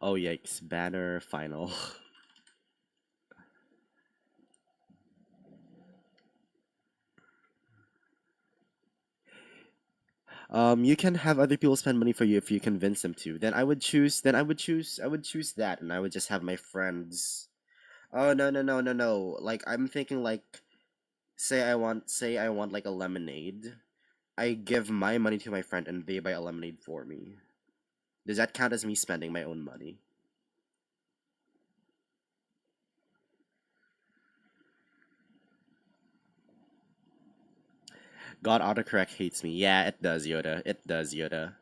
Oh yikes, banner final. You can have other people spend money for you if you convince them to. Then I would choose that, and I would just have my friends. Oh no no no no no! Like I'm thinking like, say I want like a lemonade. I give my money to my friend, and they buy a lemonade for me. Does that count as me spending my own money? God autocorrect hates me. Yeah, it does, Yoda. It does, Yoda.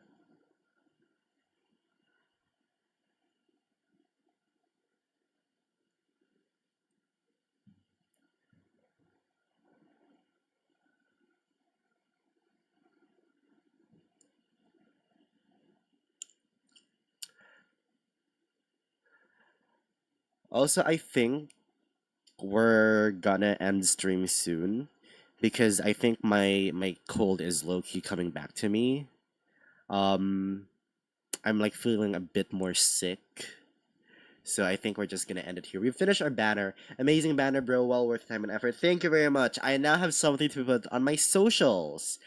Also, I think we're gonna end stream soon because I think my cold is low key coming back to me. Um, I'm like feeling a bit more sick. So I think we're just gonna end it here. We've finished our banner. Amazing banner, bro. Well worth time and effort. Thank you very much. I now have something to put on my socials.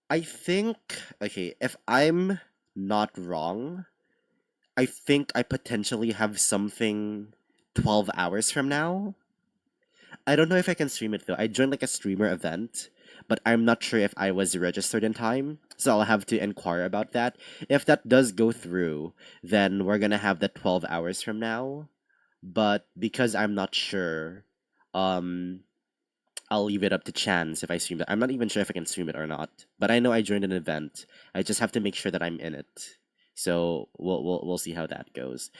I think, okay, if I'm not wrong, I think I potentially have something 12 hours from now. I don't know if I can stream it though. I joined like a streamer event, but I'm not sure if I was registered in time. So I'll have to inquire about that. If that does go through, then we're gonna have that 12 hours from now. But because I'm not sure, um, I'll leave it up to chance if I stream it. I'm not even sure if I can stream it or not. But I know I joined an event. I just have to make sure that I'm in it. So we'll see how that goes.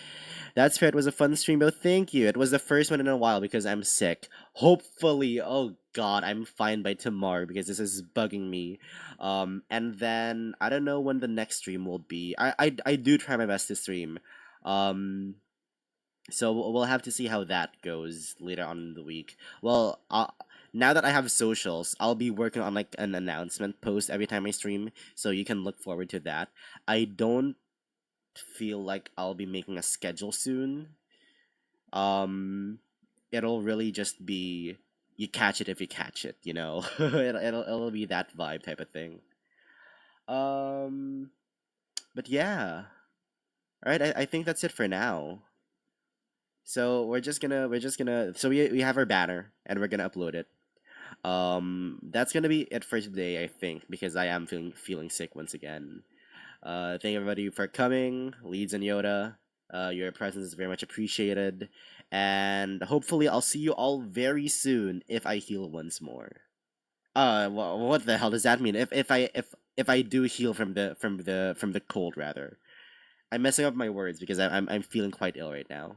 That's fair. It was a fun stream, though. Thank you. It was the first one in a while because I'm sick. Hopefully, oh God, I'm fine by tomorrow because this is bugging me. And then I don't know when the next stream will be. I do try my best to stream. Um, so we'll have to see how that goes later on in the week. Well, now that I have socials, I'll be working on like an announcement post every time I stream, so you can look forward to that. I don't feel like I'll be making a schedule soon. Um, it'll really just be you catch it if you catch it, you know. It'll be that vibe type of thing. Um, but yeah. All right, I think that's it for now. So we're just gonna so we have our banner and we're gonna upload it. That's gonna be it for today, I think, because I am feeling sick once again. Thank everybody for coming, Leeds and Yoda. Your presence is very much appreciated, and hopefully I'll see you all very soon if I heal once more. What the hell does that mean? If I do heal from the cold, rather, I'm messing up my words because I'm feeling quite ill right now.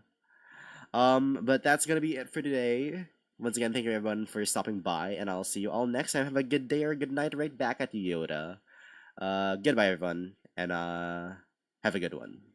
But that's gonna be it for today. Once again, thank you everyone for stopping by, and I'll see you all next time. Have a good day or good night right back at you, Yoda. Goodbye everyone, and have a good one.